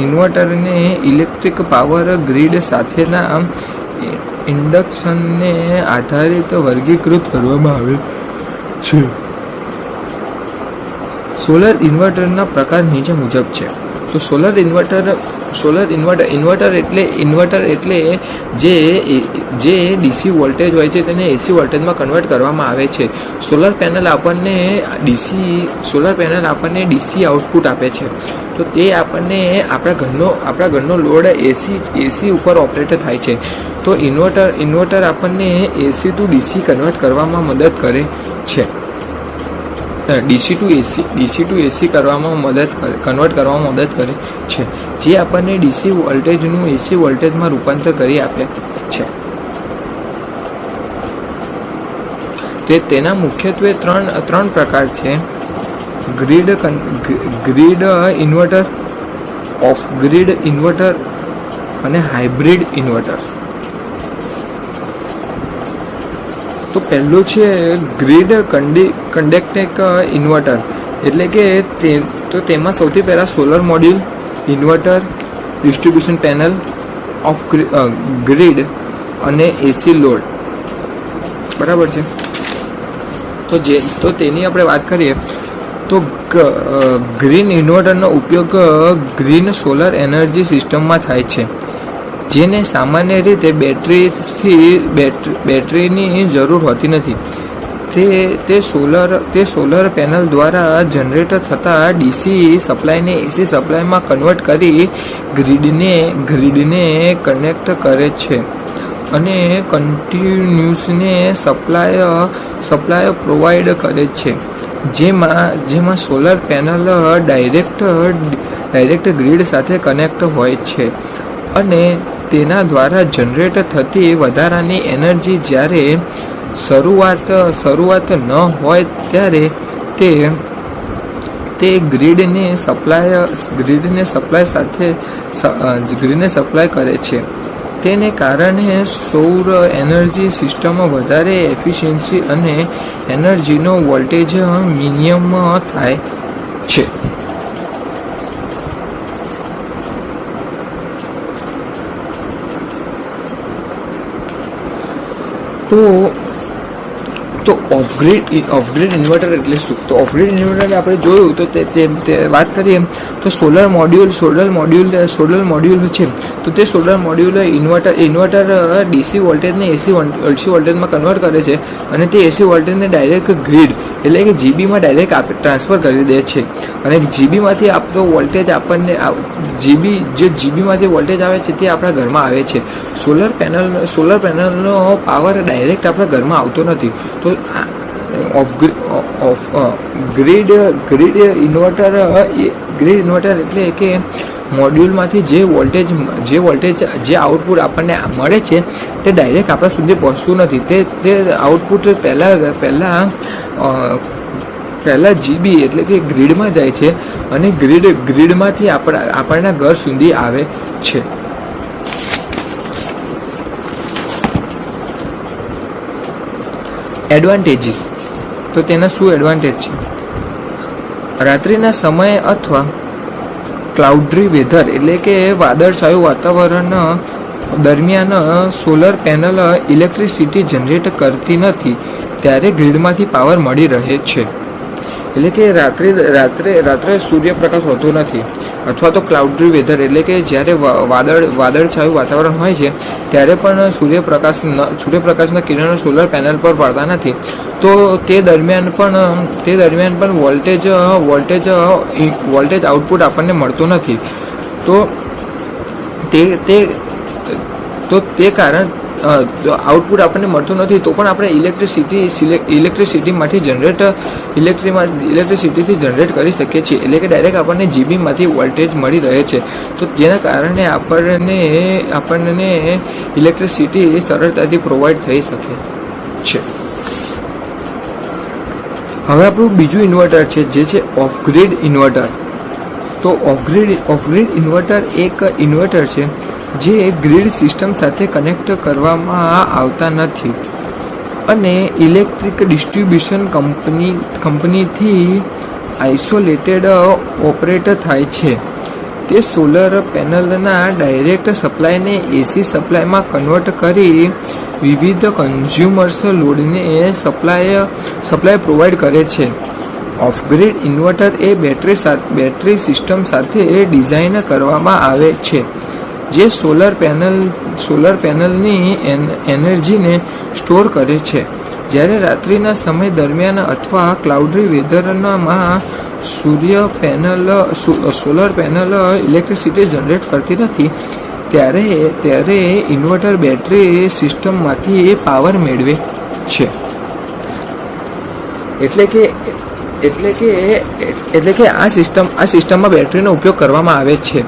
ઇન્વર્ટરને ઇલેક્ટ્રિક પાવર ગ્રીડ સાથેના ઇન્ડક્શનને આધારિત વર્ગીકૃત કરવામાં આવે છે. સોલર ઇન્વર્ટરના પ્રકાર નીચે મુજબ છે. તો સોલર ઇન્વર્ટર એટલે જે ડીસી વોલ્ટેજ હોય છે તેને એસી વોલ્ટેજમાં કન્વર્ટ કરવામાં આવે છે. સોલર પેનલ આપણને ડીસી આઉટપુટ આપે છે. તો તે આપણને આપણા ઘરનો લોડ એસી ઉપર ઓપરેટ થાય છે. તો ઇન્વર્ટર આપણને એસી ટુ ડીસી કન્વર્ટ કરવામાં મદદ કરે છે. ડીસી ટુ એસી કન્વર્ટ કરવામાં મદદ કરે છે, જે આપણને ડીસી વોલ્ટેજનું એસી વોલ્ટેજમાં રૂપાંતર કરી આપે છે. તેના મુખ્યત્વે ત્રણ પ્રકાર છે: grid inverter, of grid inverter અને હાઇબ્રિડ ઇન્વર્ટર. તો પહેલું છે ગ્રીડ કન્ડક્ટિંગ ઇન્વર્ટર, એટલે કે તેમાં સૌથી પહેલાં solar module, inverter, distribution panel, of grid અને એસી લોડ. બરાબર છે. તો તેની આપણે વાત કરીએ તો ગ્રીન ઇન્વર્ટરનો ઉપયોગ ગ્રીન સોલર એનર્જી સિસ્ટમમાં થાય છે, જેને સામાન્ય રીતે બેટરીની જરૂર હોતી નથી. તે સોલર પેનલ દ્વારા જનરેટ થતા ડીસી સપ્લાયને એસી સપ્લાયમાં કન્વર્ટ કરી ગ્રીડને કનેક્ટ કરે છે અને કન્ટિન્યુઅસને સપ્લાય પ્રોવાઈડ કરે છે. જેમાં સોલર પેનલ ડાયરેક્ટ ગ્રીડ સાથે કનેક્ટ હોય છે અને તેના દ્વારા જનરેટ થતી વધારાની એનર્જી જ્યારે શરૂઆત ન હોય ત્યારે તે ગ્રીડને સપ્લાય કરે છે. તેને કારણે સૌર એનર્જી સિસ્ટમ વધારે એફિશિયન્સી અને એનર્જીનો વોલ્ટેજ મિનિમમ થાય છે. તો ઓફગ્રીડ ઇન્વર્ટર એટલે શું? તો ઓફગ્રીડ ઇન્વર્ટર આપણે જોયું તો તે વાત કરીએ તો સોલર મોડ્યુલ છે. તો તે સોલર મોડ્યુલ ઇન્વર્ટર ડીસી વોલ્ટેજને એસી વોલ્ટેજમાં કન્વર્ટ કરે છે અને તે એસી વોલ્ટેજને ડાયરેક્ટ ગ્રીડ એટલે કે જીબીમાં ડાયરેક્ટ ટ્રાન્સફર કરી દે છે અને જીબીમાંથી આપતો વોલ્ટેજ આપણને જીબીમાંથી વોલ્ટેજ આવે છે તે આપણા ઘરમાં આવે છે. સોલર પેનલનો પાવર ડાયરેક્ટ આપણા ઘરમાં આવતો નથી. તો ગ્રીડ ઇન્વર્ટર એટલે કે મોડ્યુલમાંથી જે આઉટપુટ આપણને મળે છે તે ડાયરેક્ટ આપણા સુધી પહોંચતું નથી. તે આઉટપુટ પહેલાં પહેલાં જીબી એટલે કે ગ્રીડમાં જાય છે અને ગ્રીડમાંથી આપણા ઘર સુધી આવે છે. એડવાન્ટેજીસ, તો તેના શું એડવાન્ટેજ છે? રાત્રિના સમયે અથવા ક્લાઉડ્રી વેધર એટલે કે વાદળછાયું વાતાવરણ દરમિયાન સોલર પેનલ ઇલેક્ટ્રિસિટી જનરેટ કરતી નથી, ત્યારે ગ્રીડમાંથી પાવર મળી રહે છે. એટલે કે રાત્રે સૂર્યપ્રકાશ હોતો નથી, અથવા તો ક્લાઉડ્રી વેધર એટલે કે જ્યારે વાદળછાયું વાતાવરણ હોય છે ત્યારે પણ સૂર્યપ્રકાશના કિરણો સોલર પેનલ પર પડતા નથી, તો તે દરમિયાન પણ વોલ્ટેજ આઉટપુટ આપણને મળતો નથી. તો તે કારણ આઉટપુટ આપણને મળતું નથી, તો પણ આપણે ઇલેક્ટ્રિસિટીથી જનરેટ કરી શકીએ છીએ. એટલે કે ડાયરેક્ટ આપણને જીબીમાંથી વોલ્ટેજ મળી રહે છે, તો જેના કારણે આપણને ઇલેક્ટ્રિસિટી સરળતાથી પ્રોવાઈડ થઈ શકે છે. હવે આપણું બીજું ઇન્વર્ટર છે, જે છે ઓફ ગ્રીડ ઇન્વર્ટર. તો ઓફ ગ્રીડ ઇન્વર્ટર એક ઇન્વર્ટર છે જે ગ્રીડ સિસ્ટમ સાથે કનેક્ટ કરવામાં આવતા નથી અને ઇલેક્ટ્રિક ડિસ્ટ્રીબ્યુશન કંપનીથી આઇસોલેટેડ ઓપરેટ થાય છે. તે સોલર પેનલના ડાયરેક્ટ સપ્લાયને એસી સપ્લાયમાં કન્વર્ટ કરી વિવિધ કન્ઝ્યુમર્સ લોડને સપ્લાય પ્રોવાઈડ કરે છે. Of grid inverter A battery system સાથે ડિઝાઇન કરવામાં આવે છે, જે સોલર પેનલની એનર્જીને સ્ટોર કરે છે. જ્યારે રાત્રિના સમય દરમિયાન અથવા ક્લાઉડી વેધરમાં સોલર પેનલ ઇલેક્ટ્રિસિટી જનરેટ કરતી નથી, ત્યારે ઇન્વર્ટર બેટરી સિસ્ટમમાંથી પાવર મેળવે છે. એટલે કે આ સિસ્ટમમાં બેટરીનો ઉપયોગ કરવામાં આવે છે.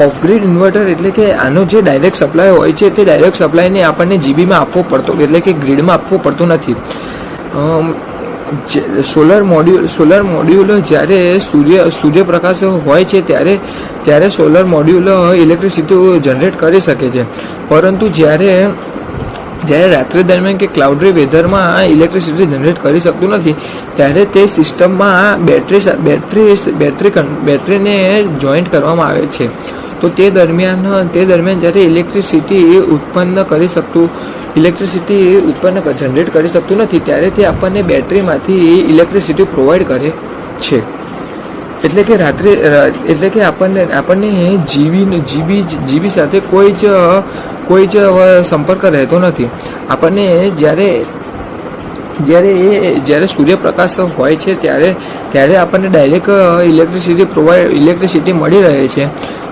ઓફ ગ્રીડ ઇન્વર્ટર એટલે કે આનો જે ડાયરેક્ટ સપ્લાય હોય છે તે ડાયરેક્ટ સપ્લાયને આપણને જીબીમાં આપવો પડતો, એટલે કે ગ્રીડમાં આપવો પડતો નથી. સોલર મોડ્યુલ જ્યારે સૂર્યપ્રકાશ હોય છે ત્યારે સોલર મોડ્યુલ ઇલેક્ટ્રિસિટી જનરેટ કરી શકે છે, પરંતુ જ્યારે રાત્રિ દરમિયાન કે ક્લાઉડી વેધરમાં ઇલેક્ટ્રિસિટી જનરેટ કરી શકતું નથી, ત્યારે તે સિસ્ટમમાં બેટરીને જોઈન્ટ કરવામાં આવે છે. તો તે દરમિયાન જ્યારે ઇલેક્ટ્રિસિટી જનરેટ કરી શકતું નથી, ત્યારે તે આપણને બેટરીમાંથી ઇલેક્ટ્રિસિટી પ્રોવાઈડ કરે છે. એટલે કે આપણને જીબી સાથે કોઈ જ સંપર્ક રહેતો નથી. આપણને જ્યારે સૂર્યપ્રકાશ હોય છે ત્યારે આપણને ડાયરેક્ટ ઇલેક્ટ્રિસિટી મળી રહે છે,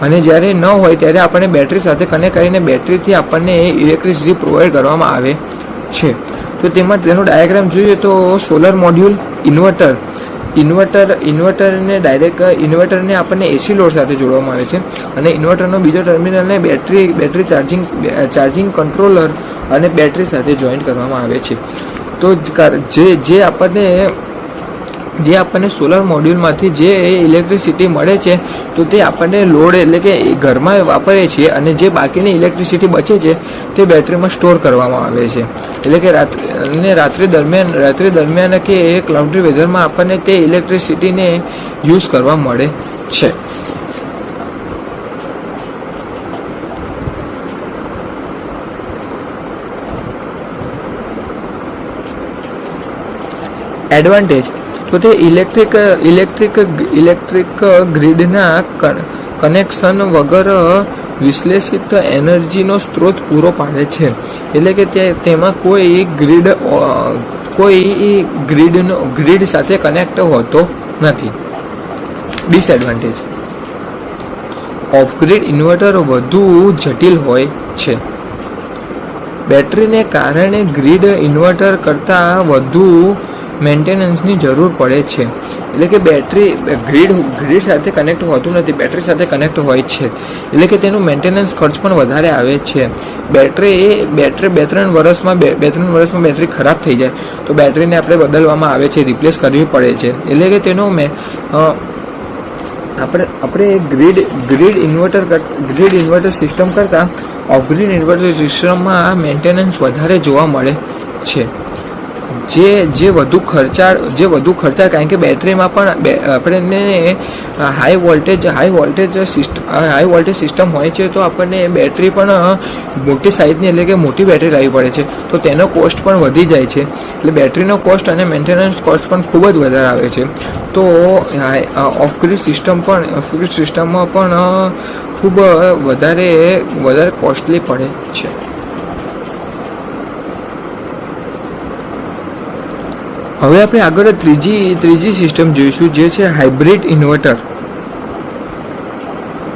અને જ્યારે ન હોય ત્યારે આપણને બેટરી સાથે કનેક્ટ કરીને બેટરીથી આપણને ઇલેક્ટ્રિસિટી પ્રોવાઈડ કરવામાં આવે છે. તો તેનો ડાયાગ્રામ જોઈએ તો સોલર મોડ્યુલ, ઇન્વર્ટરને આપણને એસી લોડ સાથે જોડવામાં આવે છે, અને ઇન્વર્ટરનો બીજો ટર્મિનલને બેટરી ચાર્જિંગ કંટ્રોલર અને બેટરી સાથે જોઈન્ટ કરવામાં આવે છે. તો જે આપણને સોલર મોડ્યુલમાંથી જે ઇલેક્ટ્રિસિટી મળે છે, તો તે આપણને લોડ એટલે કે ઘરમાં વાપરીએ છીએ, અને જે બાકીની ઇલેક્ટ્રિસિટી બચે છે તે બેટરીમાં સ્ટોર કરવામાં આવે છે. એટલે કે રાત્રિ દરમિયાન કે ક્લાઉડી વેધરમાં આપણને તે ઇલેક્ટ્રિસિટીને યુઝ કરવા મળે છે. એડવાન્ટેજ, તો તે ઇલેક્ટ્રિક ગ્રીડના કનેક્શન વગર વિશ્લેષિત એનર્જીનો સ્ત્રોત પૂરો પાડે છે. એટલે કે તેમાં કોઈ ગ્રીડ સાથે કનેક્ટ હોતો નથી. ડિસએડવાન્ટેજ, ઓફ ગ્રીડ ઇન્વર્ટર વધુ જટિલ હોય છે. બેટરીને કારણે ગ્રીડ ઇન્વર્ટર કરતાં વધુ મેન્ટેનન્સની જરૂર પડે છે. એટલે કે બેટરી ગ્રીડ સાથે કનેક્ટ હોતું નથી, બેટરી સાથે કનેક્ટ હોય છે, એટલે કે તેનું મેન્ટેનન્સ ખર્ચ પણ વધારે આવે છે. બેટરી 2-3 વર્ષમાં બેટરી ખરાબ થઈ જાય તો બેટરીને આપણે બદલવામાં આવે છે, રિપ્લેસ કરવી પડે છે. એટલે કે તેનો આપણે ગ્રીડ ઇન્વર્ટર સિસ્ટમ કરતાં ઓફ ગ્રીડ ઇન્વર્ટર સિસ્ટમમાં મેન્ટેનન્સ વધારે જોવા મળે છે, જે વધુ ખર્ચાળ કારણ કે બેટરીમાં પણ આપણને હાઈ વોલ્ટેજ સિસ્ટમ હોય છે, તો આપણને બેટરી પણ મોટી સાઇઝની એટલે કે મોટી બેટરી લાવવી પડે છે, તો તેનો કોસ્ટ પણ વધી જાય છે. એટલે બેટરીનો કોસ્ટ અને મેન્ટેનન્સ કોસ્ટ પણ ખૂબ જ વધારે આવે છે. તો ઓફ ગ્રીડ સિસ્ટમમાં પણ ખૂબ વધારે કોસ્ટલી પડે છે. હવે આપણે આગળ ત્રીજી સિસ્ટમ જોઈશું, જે છે હાઇબ્રિડ ઇન્વર્ટર.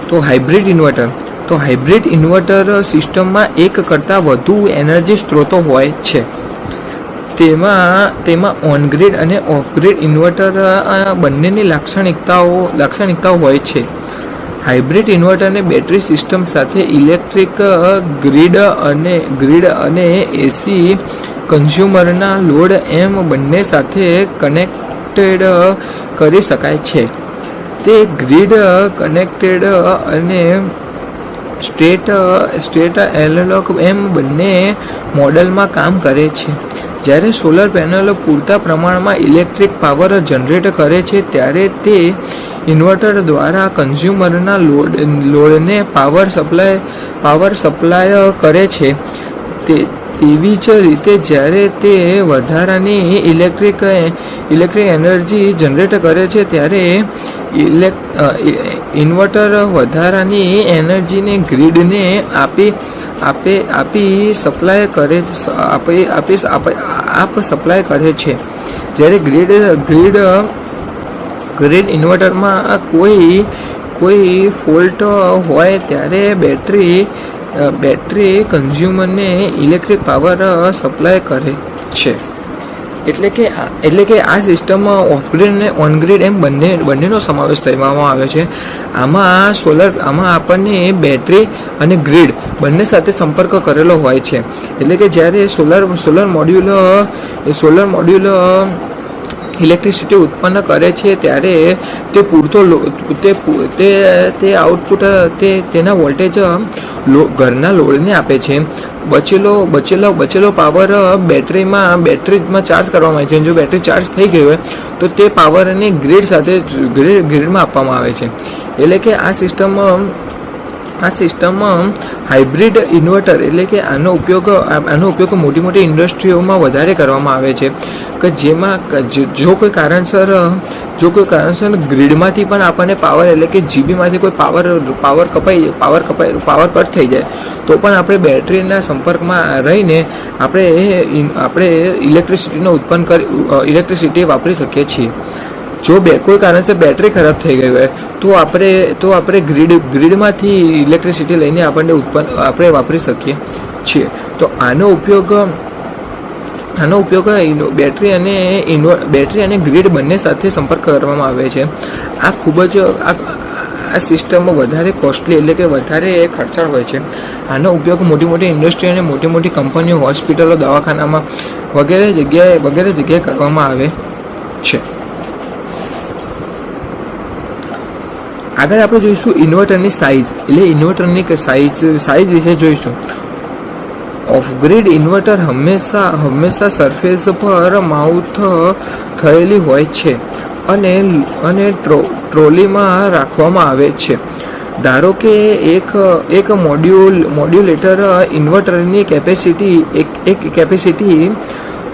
તો હાઇબ્રિડ ઇન્વર્ટર સિસ્ટમમાં એક કરતાં વધુ એનર્જી સ્ત્રોતો હોય છે. તેમાં ઓન ગ્રીડ અને ઓફ ગ્રીડ ઇન્વર્ટર બંનેની લાક્ષણિકતાઓ હોય છે. હાઇબ્રિડ ઇન્વર્ટરને બેટરી સિસ્ટમ સાથે ઇલેક્ટ્રિક ગ્રીડ અને એસી કન્ઝ્યુમરના લોડ એમ બંને સાથે કનેક્ટેડ કરી શકાય છે. તે ગ્રીડ કનેક્ટેડ અને સ્ટેટ એનાલોગ એમ બંને મોડલમાં કામ કરે છે. જ્યારે સોલર પેનલ પૂરતા પ્રમાણમાં ઇલેક્ટ્રિક પાવર જનરેટ કરે છે, ત્યારે તે ઇન્વર્ટર દ્વારા કન્ઝ્યુમરના લોડને પાવર સપ્લાય કરે છે. તેવી જ રીતે જ્યારે તે વધારાની ઇલેક્ટ્રિક એનર્જી જનરેટ કરે છે, ત્યારે ઇન્વર્ટર વધારાની એનર્જીને ગ્રીડને સપ્લાય કરે છે. જ્યારે ગ્રીડ ઇન્વર્ટરમાં કોઈ ફોલ્ટ હોય ત્યારે બેટરી કન્ઝ્યુમરને ઇલેક્ટ્રિક પાવર સપ્લાય કરે છે. એટલે કે આ સિસ્ટમમાં ઓફ ગ્રીડ અને ઓન ગ્રીડ એમ બંનેનો સમાવેશ કરવામાં આવે છે. આમાં આપણને બેટરી અને ગ્રીડ બંને સાથે સંપર્ક કરેલો હોય છે. એટલે કે જ્યારે સોલર મોડ્યુલ ઇલેક્ટ્રિસિટી ઉત્પન્ન કરે છે, ત્યારે તે પૂરતો તે આઉટપુટ તેના વોલ્ટેજ ઘરના લોડને આપે છે. બચેલો પાવર બેટરીમાં ચાર્જ કરવામાં આવે છે. જો બેટરી ચાર્જ થઈ ગઈ હોય તો તે પાવરને ગ્રીડમાં આપવામાં આવે છે. એટલે કે આ સિસ્ટમમાં હાઇબ્રિડ ઇન્વર્ટર એટલે કે આનો ઉપયોગ મોટી ઇન્ડસ્ટ્રીઓમાં વધારે કરવામાં આવે છે, કે જેમાં જો કોઈ કારણસર ગ્રીડમાંથી પણ આપણને પાવર એટલે કે જીબીમાંથી કોઈ પાવર કટ થઈ જાય તો પણ આપણે બેટરીના સંપર્કમાં રહીને આપણે ઇલેક્ટ્રિસિટી વાપરી શકીએ છીએ. જો કોઈ કારણસર બેટરી ખરાબ થઈ ગઈ હોય તો આપણે ગ્રીડમાંથી ઇલેક્ટ્રિસિટી લઈને આપણે વાપરી શકીએ છીએ. તો આનો ઉપયોગ બેટરી અને ગ્રીડ બંને સાથે સંપર્ક કરવામાં આવે છે. આ ખૂબ જ આ સિસ્ટમ વધારે કોસ્ટલી એટલે કે વધારે ખર્ચાળ હોય છે. આનો ઉપયોગ મોટી ઇન્ડસ્ટ્રી અને મોટી કંપનીઓ, હોસ્પિટલો, દવાખાનામાં વગેરે જગ્યાએ કરવામાં આવે છે. આગળ આપણે જોઈશું ઇન્વર્ટરની સાઇઝ, એટલે ઇન્વર્ટરની સાઇઝ વિશે જોઈશું. ઓફ ગ્રીડ ઇન્વર્ટર હંમેશા સરફેસ પર માઉન્ટ થયેલી હોય છે અને ટ્રોલીમાં રાખવામાં આવે છે. ધારો કે એક મોડ્યુલેટર ઇન્વર્ટરની કેપેસિટી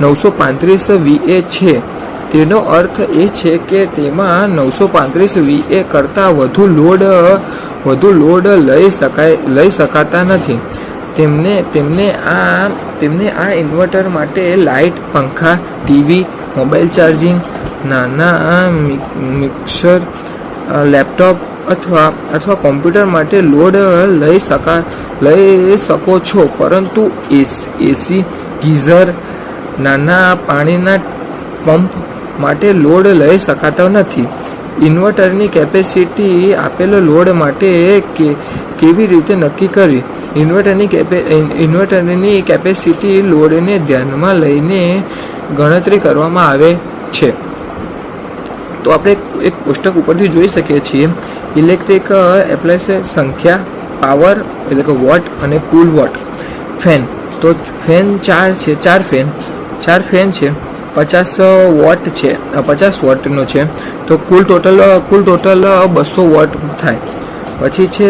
935 VA છે. તેનો અર્થ એ છે કે તેમાં 935 VA કરતાં વધુ લોડ લઈ શકાતા નથી. તેમને આ ઇન્વર્ટર માટે લાઇટ, પંખા, ટીવી, મોબાઈલ ચાર્જિંગ, નાના મિક્સર, લેપટોપ અથવા કોમ્પ્યુટર માટે લોડ લઈ શકો છો, પરંતુ એસી, ગીઝર, નાના પાણીના પંપ માટે લોડ લઈ શકાતો નથી. ઇન્વર્ટરની કેપેસિટી આપેલો લોડ માટે કેવી રીતે નક્કી કરવી? ઇન્વર્ટરની કેપેસિટી લોડને ધ્યાનમાં લઈને ગણતરી કરવામાં આવે છે. તો આપણે એક કોષ્ટક ઉપરથી જોઈ શકીએ છીએ. ઇલેક્ટ્રિક એપ્લાયન્સ સંખ્યા, પાવર એટલે કે વોટ અને કુલ વોટ. ફેન, તો ફેન 4 છે, 4 ફેન છે, 50 વોટ છે, 50 વોટનો છે, તો કુલ ટોટલ 200 વોટ થાય. પછી છે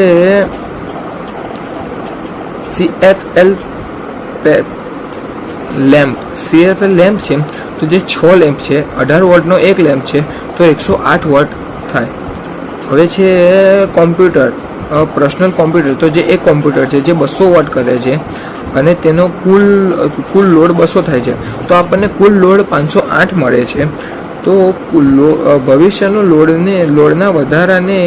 CFL લેમ્પ. CFL લેમ્પ છે, તો જે 6 લેમ્પ છે, 18 વોટનો એક લેમ્પ છે, તો 108 વોટ થાય. હવે છે કોમ્પ્યુટર, પર્સનલ કોમ્પ્યુટર, તો જે એક કોમ્પ્યુટર છે જે 200 વોટ કરે છે અને તેનો કુલ લોડ 200 થાય છે, તો આપણને કુલ લોડ 508 મળે છે. તો ભવિષ્યનો લોડના વધારાને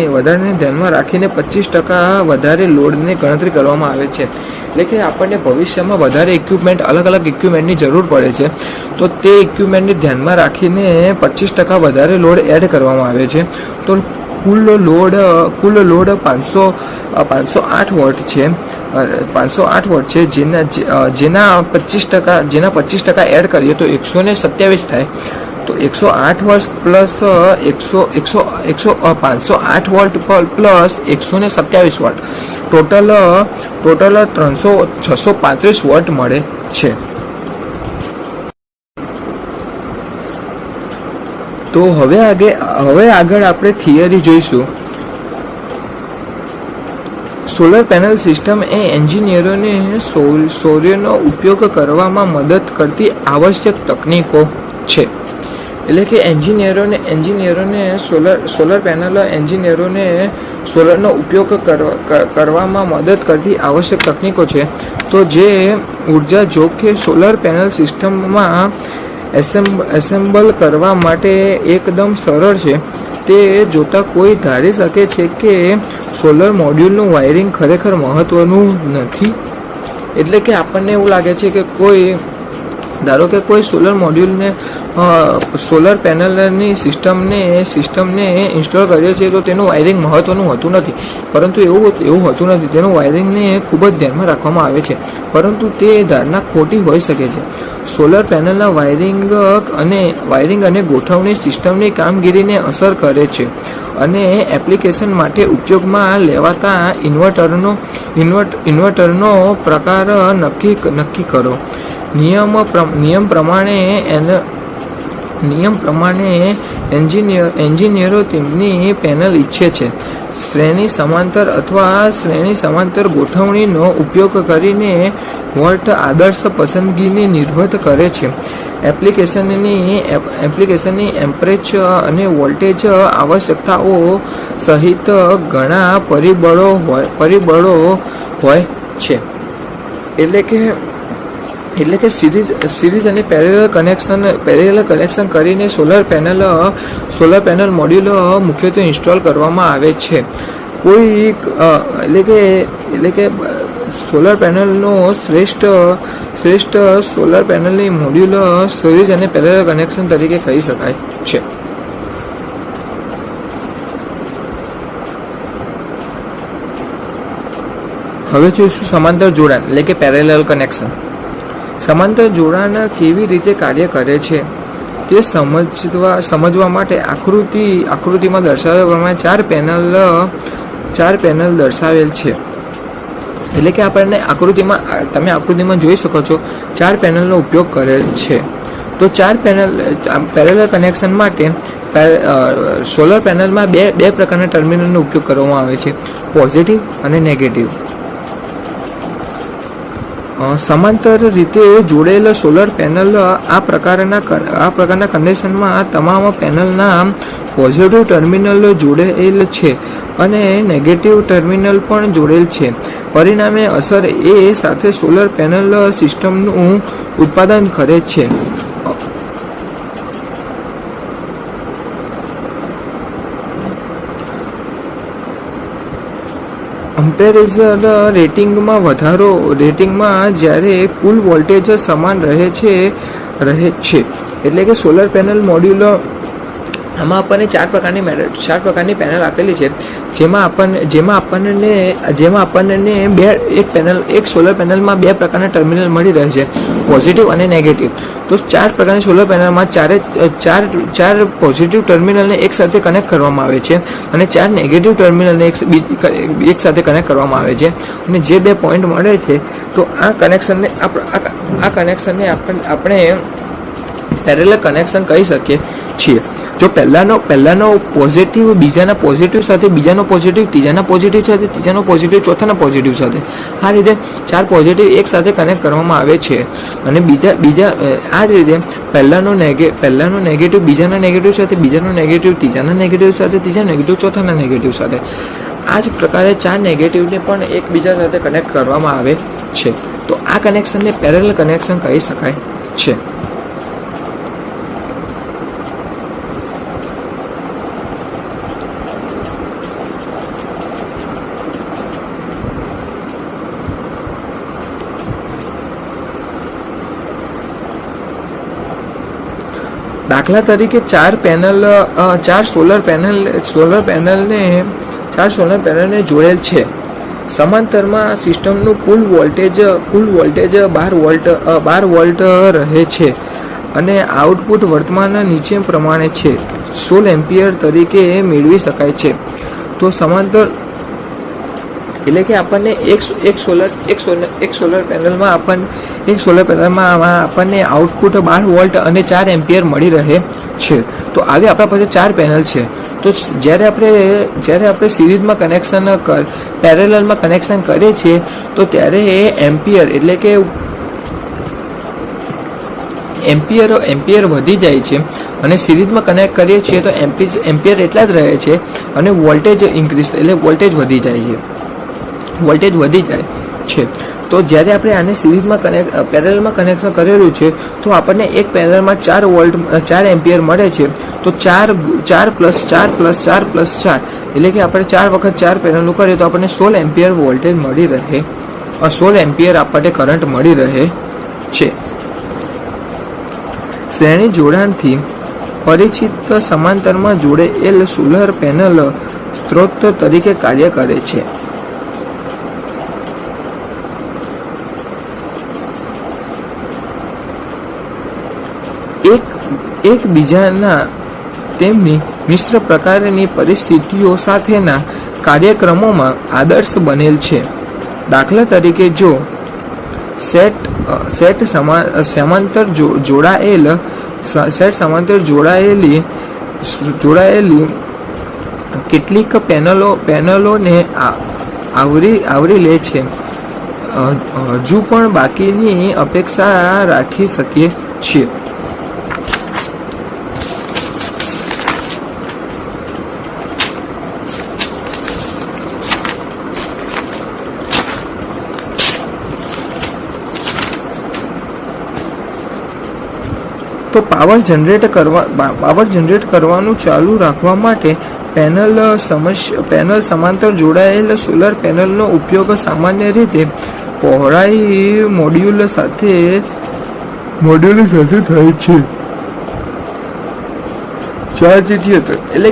ધ્યાનમાં રાખીને 25% વધારે લોડની ગણતરી કરવામાં આવે છે. એટલે કે આપણને ભવિષ્યમાં વધારે અલગ અલગ ઇક્વિપમેન્ટની જરૂર પડે છે, તો તે ઇક્વિપમેન્ટને ધ્યાનમાં રાખીને 25% વધારે લોડ એડ કરવામાં આવે છે. તો કુલ લોડ 508 વોટ છે, 508 વોટ છે, જેના 25% એડ કરીએ તો 127 થાય. તો 108 watt plus 508 watt plus 127 watt, total 635 watt મળે છે. તો હવે આગળ આપણે થિયરી જોઈશું. સોલર પેનલ સિસ્ટમ એ એન્જિનિયરોને સૌરનો ઉપયોગ કરવામાં મદદ કરતી આવશ્યક તકનીકો છે. એટલે કે એન્જિનિયરોને સોલર પેનલ એન્જિનિયરોને સોલરનો ઉપયોગ કરવામાં મદદ કરતી આવશ્યક તકનીકો છે. તો જે ઉર્જા જોકે સોલર પેનલ સિસ્ટમમાં એસેમ્બલ કરવા માટે એકદમ સરળ છે, તે જોતાં કોઈ ધારી શકે છે કે સોલર મોડ્યુલનું વાયરિંગ ખરેખર મહત્ત્વનું નથી. એટલે કે આપણને એવું લાગે છે કે ધારો કે કોઈ સોલર મોડ્યુલને સોલર પેનલની સિસ્ટમને ઇન્સ્ટોલ કર્યો છે, તો તેનું વાયરિંગ મહત્ત્વનું હોતું નથી. પરંતુ એવું હોતું નથી. તેનું વાયરિંગને ખૂબ જ ધ્યાનમાં રાખવામાં આવે છે, પરંતુ તે ધારણા ખોટી હોઈ શકે છે. સોલર પેનલના વાયરિંગ અને ગોઠવણી સિસ્ટમની કામગીરીને અસર કરે છે અને એપ્લિકેશન માટે ઉપયોગમાં લેવાતા ઇન્વર્ટરનો પ્રકાર નક્કી કરો. નિયમ પ્રમાણે એન્જિનિયરો તેમની પેનલ ઈચ્છે છે. શ્રેણી સમાંતર અથવા શ્રેણી સમાંતર ગોઠવણીનો ઉપયોગ કરીને વોલ્ટ આદર્શ પસંદગીને નિર્ભર કરે છે. એપ્લિકેશનની એમ્પરેચર અને વોલ્ટેજ આવશ્યકતાઓ સહિત ઘણા પરિબળો હોય છે. એટલે કે સિરીઝ અને પેરેલલ કનેક્શન કરીને સોલર પેનલ મોડ્યુલ મુખ્યત્વે ઇન્સ્ટોલ કરવામાં આવે છે. એટલે કે સોલર પેનલનો શ્રેષ્ઠ સોલર પેનલની મોડ્યુલ સિરીઝ અને પેરેલલ કનેક્શન તરીકે કહી શકાય છે. હવે જોઈશું સમાંતર જોડાણ એટલે કે પેરેલલ કનેક્શન. સમાંતર જોડાણ કેવી રીતે કાર્ય કરે છે તે સમજવા માટે આકૃતિમાં દર્શાવ્યા પ્રમાણે ચાર પેનલ દર્શાવેલ છે. એટલે કે આપણને તમે આકૃતિમાં જોઈ શકો છો 4 પેનલનો ઉપયોગ કરેલ છે. તો 4 પેરેલલ કનેક્શન માટે સોલર પેનલમાં બે પ્રકારના ટર્મિનલનો ઉપયોગ કરવામાં આવે છે, પોઝિટિવ અને નેગેટિવ. સમાંતર રીતે જોડેલ સોલર પેનલ આ પ્રકારના કન્ડિશનમાં તમામ પેનલના પોઝિટિવ ટર્મિનલ જોડેલ છે અને નેગેટિવ ટર્મિનલ પણ જોડેલ છે. પરિણામે અસર એ સાથે સોલર પેનલ સિસ્ટમનું ઉત્પાદન કરે છે. કમ્પેરિઝન રેટિંગમાં જ્યારે કુલ વોલ્ટેજ સમાન રહે છે એટલે કે સોલર પેનલ મોડ્યુલ આમાં આપણને ચાર પ્રકારની પેનલ આપેલી છે, જેમાં આપણને એક સોલર પેનલમાં બે પ્રકારના ટર્મિનલ મળી રહે છે, પોઝિટિવ અને નેગેટિવ. તો ચાર પ્રકારની સોલર પેનલમાં ચાર પોઝિટિવ ટર્મિનલને એક સાથે કનેક્ટ કરવામાં આવે છે અને ચાર નેગેટિવ ટર્મિનલને એક સાથે કનેક્ટ કરવામાં આવે છે, અને જે બે પોઈન્ટ મળે છે તો આ કનેક્શનને આપણે પેરેલલ કનેક્શન કહી શકીએ છીએ. જો પહેલાનો પોઝિટિવ બીજાના પોઝિટિવ સાથે, બીજાનો પોઝિટિવ ત્રીજાના પોઝિટિવ સાથે, ત્રીજાનો પોઝિટિવ ચોથાના પોઝિટિવ સાથે, આ રીતે ચાર પોઝિટિવ એક સાથે કનેક્ટ કરવામાં આવે છે. અને બીજા આ જ રીતે પહેલાનો નેગેટિવ બીજાના નેગેટિવ સાથે, બીજાનો નેગેટિવ ત્રીજાના નેગેટિવ સાથે, ત્રીજા નેગેટિવ ચોથાના નેગેટિવ સાથે, આ જ પ્રકારે ચાર નેગેટિવને પણ એકબીજા સાથે કનેક્ટ કરવામાં આવે છે. તો આ કનેક્શનને પેરેલલ કનેક્શન કહી શકાય છે. દાખલા તરીકે ચાર સોલર પેનલને જોડેલ છે. સમાંતરમાં સિસ્ટમનું કુલ વોલ્ટેજ 12 વોલ્ટ રહે છે અને આઉટપુટ વર્તમાન નીચે પ્રમાણે છે, 16 એમ્પિયર તરીકે મેળવી શકાય છે. તો સમાંતર એટલે કે આપણને એક સોલર પેનલમાં આપણને આઉટપુટ 12 વોલ્ટ અને 4 એમ્પિયર મળી રહે છે. તો આવી આપણા પાસે ચાર પેનલ છે. તો જ્યારે આપણે સિરીઝમાં પેરેલલમાં કનેક્શન કરીએ છીએ તો ત્યારે એ એમ્પિયર એટલે કે એમ્પિયર વધી જાય છે, અને સિરીઝમાં કનેક્ટ કરીએ છીએ તો એમ્પિયર એટલા જ રહે છે, અને વોલ્ટેજ વોલ્ટેજ વધી જાય છે. તો જ્યારે આપણે આને સિરીઝમાં પેરેલલમાં કનેક્શન કરેલું છે તો આપણને એક પેનલમાં 4 એમ્પિયર મળે છે. તો 4 + 4 + 4 + 4 એટલે કે આપણે 4 વખત 4 પેનલનું કરીએ તો આપણને 16 એમ્પિયર વોલ્ટેજ મળી રહે, 16 એમ્પિયર આપણને કરંટ મળી રહે છે. શ્રેણી જોડાણથી પરિચિત સમાંતરમાં જોડેલ સોલર પેનલ સ્ત્રોત તરીકે કાર્ય કરે છે. એકબીજાના તેમની મિશ્ર પ્રકારની પરિસ્થિતિઓ સાથેના કાર્યક્રમોમાં આદર્શ બનેલ છે. દાખલા તરીકે જો સેટ સમાંતર જોડાયેલી કેટલીક પેનલોને આવરી લે છે, હજુ પણ બાકીની અપેક્ષા રાખી શકીએ છીએ. તો પાવર જનરેટ કરવાનું ચાલુ રાખવા માટે પેનલ સમાંતર જોડાયેલ સોલર પેનલનો ઉપયોગ સામાન્ય રીતે પહોળાઈ મોડ્યુલ સાથે થાય છે. ચાર્જ એટલે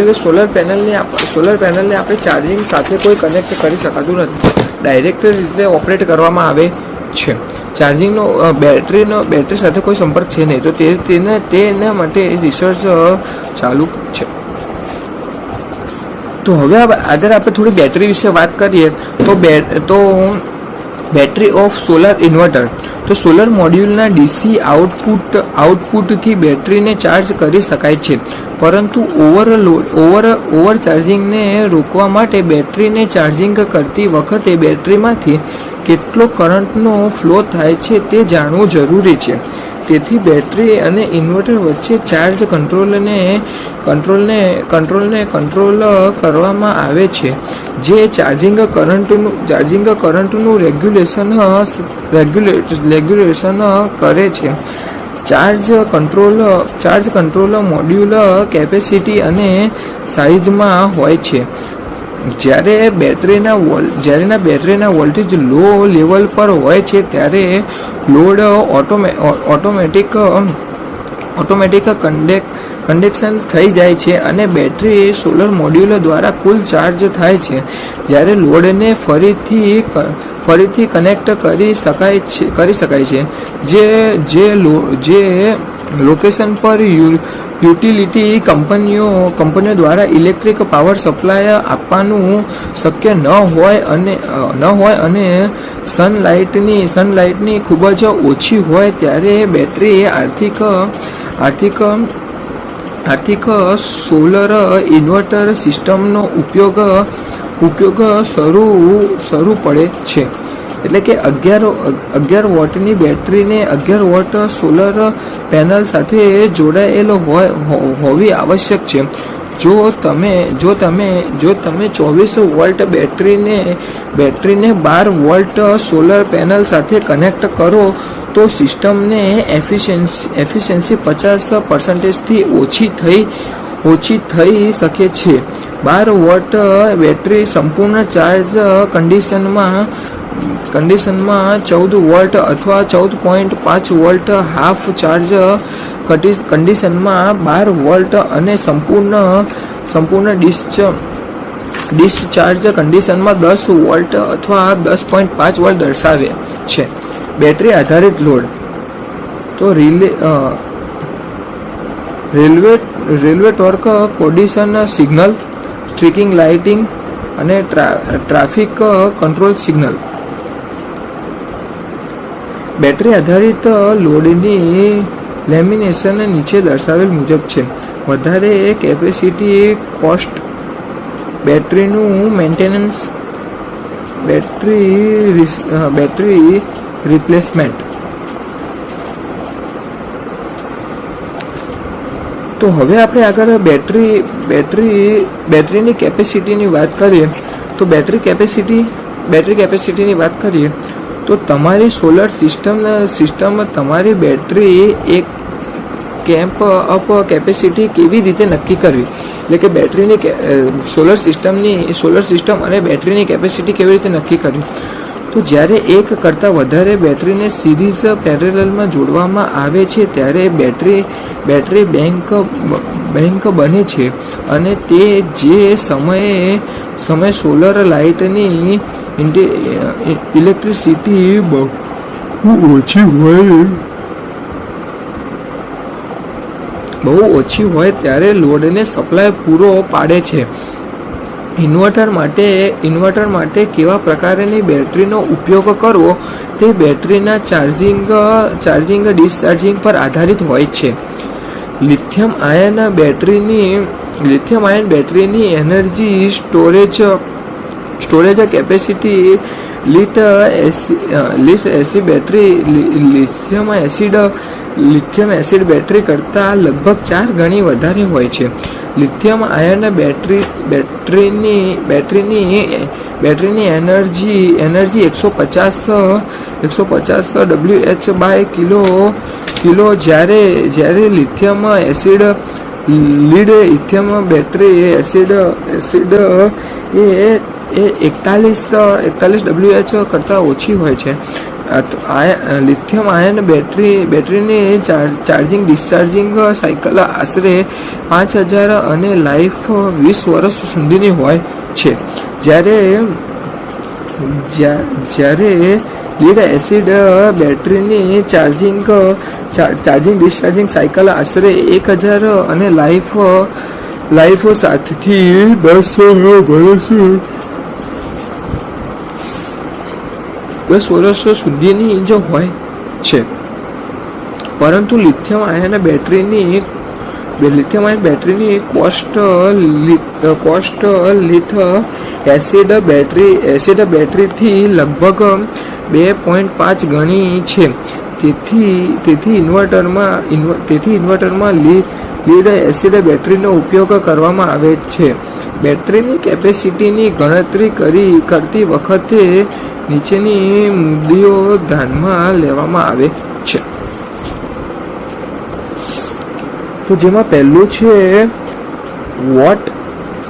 કે સોલર પેનલને આપણે ચાર્જિંગ સાથે કોઈ કનેક્ટ કરી શકાતું નથી, ડાયરેક્ટ રીતે ઓપરેટ કરવામાં આવે છે. ચાર્જિંગનો બેટરી સાથે કોઈ સંપર્ક છે નહીં, તો તેના માટે રિસર્ચ ચાલુ છે. તો હવે આગળ આપણે થોડી બેટરી વિશે વાત કરીએ તો બેટરી ઓફ સોલર ઇન્વર્ટર. તો સોલર મોડ્યુલના ડીસી આઉટપુટથી બેટરીને ચાર્જ કરી શકાય છે, પરંતુ ઓવર ચાર્જિંગને રોકવા માટે બેટરીને ચાર્જિંગ કરતી વખતે બેટરીમાંથી કેટલો કરંટનો ફ્લો થાય છે તે જાણવું જરૂરી છે. તેથી બેટરી અને ઇન્વર્ટર વચ્ચે ચાર્જ કંટ્રોલ કરવામાં આવે છે, જે ચાર્જિંગ કરંટનું રેગ્યુલેશન કરે છે. ચાર્જ કંટ્રોલ મોડ્યુલ કેપેસિટી અને સાઇઝમાં હોય છે. જ્યારે બેટરીના વોલ્ટેજ લો લેવલ પર હોય છે ત્યારે લોડ ઓટોમેટિક કન્ડક્શન થઈ જાય છે અને બેટરી સોલર મોડ્યુલો દ્વારા કુલ ચાર્જ થાય છે. જ્યારે લોડને ફરીથી કનેક્ટ કરી શકાય છે. જે લોકેશન પર યુટિલિટી કંપનીઓ દ્વારા ઇલેક્ટ્રિક પાવર સપ્લાય આપવાનું શક્ય ન હોય અને સનલાઇટની ખૂબ જ ઓછી હોય ત્યારે બેટરી આર્થિક સોલર ઇન્વર્ટર સિસ્ટમનો ઉપયોગ શરૂ પડે છે. એટલે કે 11 વોટની બેટરીને 11 વોટ સોલર પેનલ સાથે જોડાયેલ હોવી આવશ્યક છે. જો તમે 24 વોલ્ટ બેટરીને 12 વોલ્ટ સોલર પેનલ સાથે કનેક્ટ કરો તો સિસ્ટમને એફિશિયન્સી 50%થી ઓછી થઈ શકે છે. 12 વોટ બેટરી સંપૂર્ણ ચાર્જ કન્ડિશનમાં 14 વોલ્ટ અથવા 14.5 વોલ્ટ હાફ ચાર્જ કન્ડિશનમાં 12 વોલ્ટ અને સંપૂર્ણ ડિસ્ચાર્જ કન્ડિશનમાં 10 વોલ્ટ અથવા 10.5 વોલ્ટ દર્શાવે છે. બેટરી આધારિત લોડ તો રેલવે ટોર્ક કોર્ડિનેશન સિગ્નલ, સ્ટ્રીકિંગ લાઇટિંગ અને ટ્રાફિક કંટ્રોલ સિગ્નલ. બેટરી આધારિત લોડની લેમિનેશન નીચે દર્શાવેલ મુજબ છે. વધારે કેપેસિટી કોસ્ટ, બેટરીનું મેન્ટેનન્સ, બેટરી રિપ્લેસમેન્ટ. તો હવે આપણે આગળ બેટરીની કેપેસિટીની વાત કરીએ તો બેટરી કેપેસિટીની વાત કરીએ તો તમારી સોલર સિસ્ટમ તમારી બેટરી એક કેમ્પ અપ કેપેસિટી કેવી રીતે નક્કી કરવી, એટલે કે બેટરીની સોલર સિસ્ટમ અને બેટરીની કેપેસિટી કેવી રીતે નક્કી કરવી. તો જ્યારે એક કરતાં વધારે બેટરીને સિરીઝ પેરેલલમાં જોડવામાં આવે છે ત્યારે બેટરી બેંક બને છે અને તે જે સમયે સોલર લાઇટની ઇલેક્ટ્રિસિટી બહુ ઓછી હોય ત્યારે લોડને સપ્લાય પૂરો પાડે છે. ઇન્વર્ટર માટે કેવા પ્રકારની બેટરીનો ઉપયોગ કરવો તે બેટરીના ચાર્જિંગ ડિસ્ચાર્જિંગ પર આધારિત હોય છે. લિથિયમ આયન બેટરીની energy storage capacity lithium acid battery કરતાં લગભગ 4 ગણી વધારે હોય છે. લિથિયમ આયન બેટરીની એનર્જી 150 Wh/કિલો જ્યારે લિથિયમ લિથિયમ બેટરી એસિડ એ 41 Wh કરતાં ઓછી હોય છે. લિથિયમ આયન બેટરીની ચાર્જિંગ ડિસ્ચાર્જિંગ સાયકલ આશરે 5000 અને લાઈફ 20 વર્ષ સુધીની હોય છે. જ્યારે લીડ એસિડ બેટરીની ચાર્જિંગ ડિસ્ચાર્જિંગ સાયકલ આશરે 1000 અને લાઈફ 7 થી 10 વર્ષ સુધીની જ હોય છે. પરંતુ લિથિયમ આયન બેટરીની કોસ્ટ લિથ એસિડ બેટરીથી લગભગ 2.5 ગણી છે. તેથી ઇન્વર્ટરમાં લીડ એસિડ બેટરીનો ઉપયોગ કરવામાં આવે છે. બેટરીની કેપેસિટીની ગણતરી કરતી વખતે નીચેની મુદ્દાઓ ધ્યાનમાં લેવામાં આવે છે. તો જેમાં પહેલું છે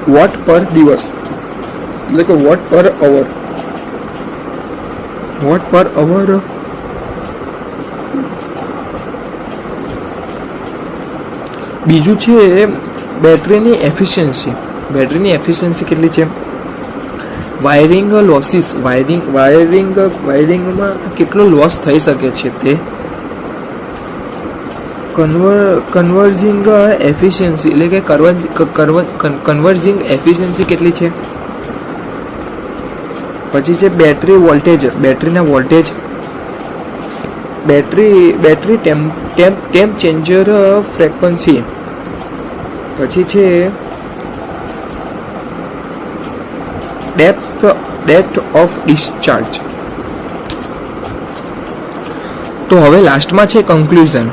વોટ પર દિવસ, એટલે કે વોટ પર અવર. બીજું છે બેટરીની એફિશિયન્સી. બેટરીની એફિશિયન્સી કેટલી છે? વાયરિંગ લોસીસ, વાયરિંગમાં કેટલો લોસ થઈ શકે છે તે. કન્વર્જિંગ એફિશિયન્સી એટલે કે કન્વર્જિંગ એફિશિયન્સી કેટલી છે? પછી છે બેટરી વોલ્ટેજ, બેટરીના voltage. Battery temp changer frequency. પછી છે ડેપ્થ ઓફ ડિસ્ચાર્જ. તો હવે લાસ્ટમાં છે કન્ક્લુઝન.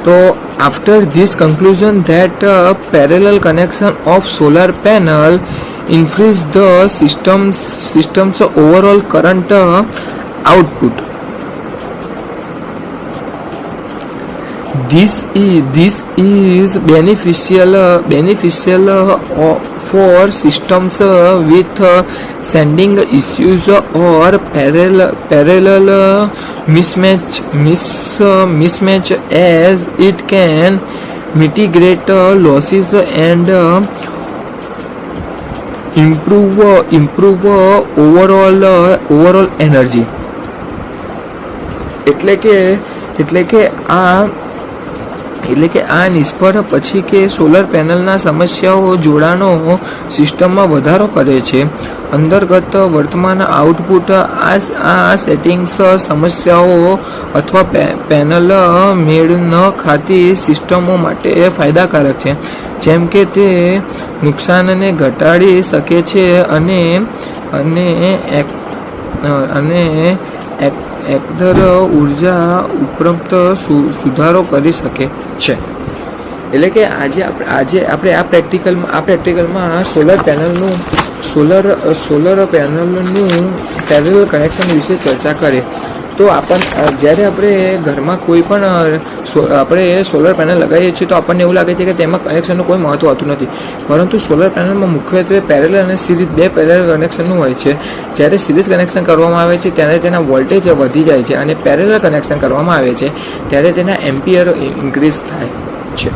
તો after this conclusion that parallel connection of solar panel increase the system's overall current output. This is beneficial for systems with sending issues or parallel mismatch as it can mitigate losses and improve overall energy. એટલે કે આ નિષ્ફળ પછી કે solar પેનલના સમસ્યાઓ જોડાણો સિસ્ટમમાં વધારો કરે છે. અંતર્ગત વર્તમાન આઉટપુટ આ સેટિંગ્સ સમસ્યાઓ અથવા પેનલ મેળ ન ખાતી સિસ્ટમો માટે ફાયદાકારક છે, જેમ કે તે નુકસાનને ઘટાડી શકે છે અને એકંદર ઉર્જા ઉપલબ્ધ સુધારો કરી શકે છે. એટલે કે આજે આપણે આ પ્રેક્ટિકલમાં સોલર પેનલનું પેરેલલ કનેક્શન વિશે ચર્ચા કરીએ. તો જ્યારે આપણે ઘરમાં કોઈ પણ આપણે સોલર પેનલ લગાવીએ છીએ તો આપણને એવું લાગે છે કે તેમાં કનેક્શનનું કોઈ મહત્વ હોતું નથી, પરંતુ સોલર પેનલમાં મુખ્યત્વે પેરેલલ અને સિરીઝ બે પેરેલલ કનેક્શનનું હોય છે. જ્યારે સિરીઝ કનેક્શન કરવામાં આવે છે ત્યારે તેના વોલ્ટેજ વધી જાય છે અને પેરેલલ કનેક્શન કરવામાં આવે છે ત્યારે તેના એમ્પિયર ઇન્ક્રીઝ થાય છે.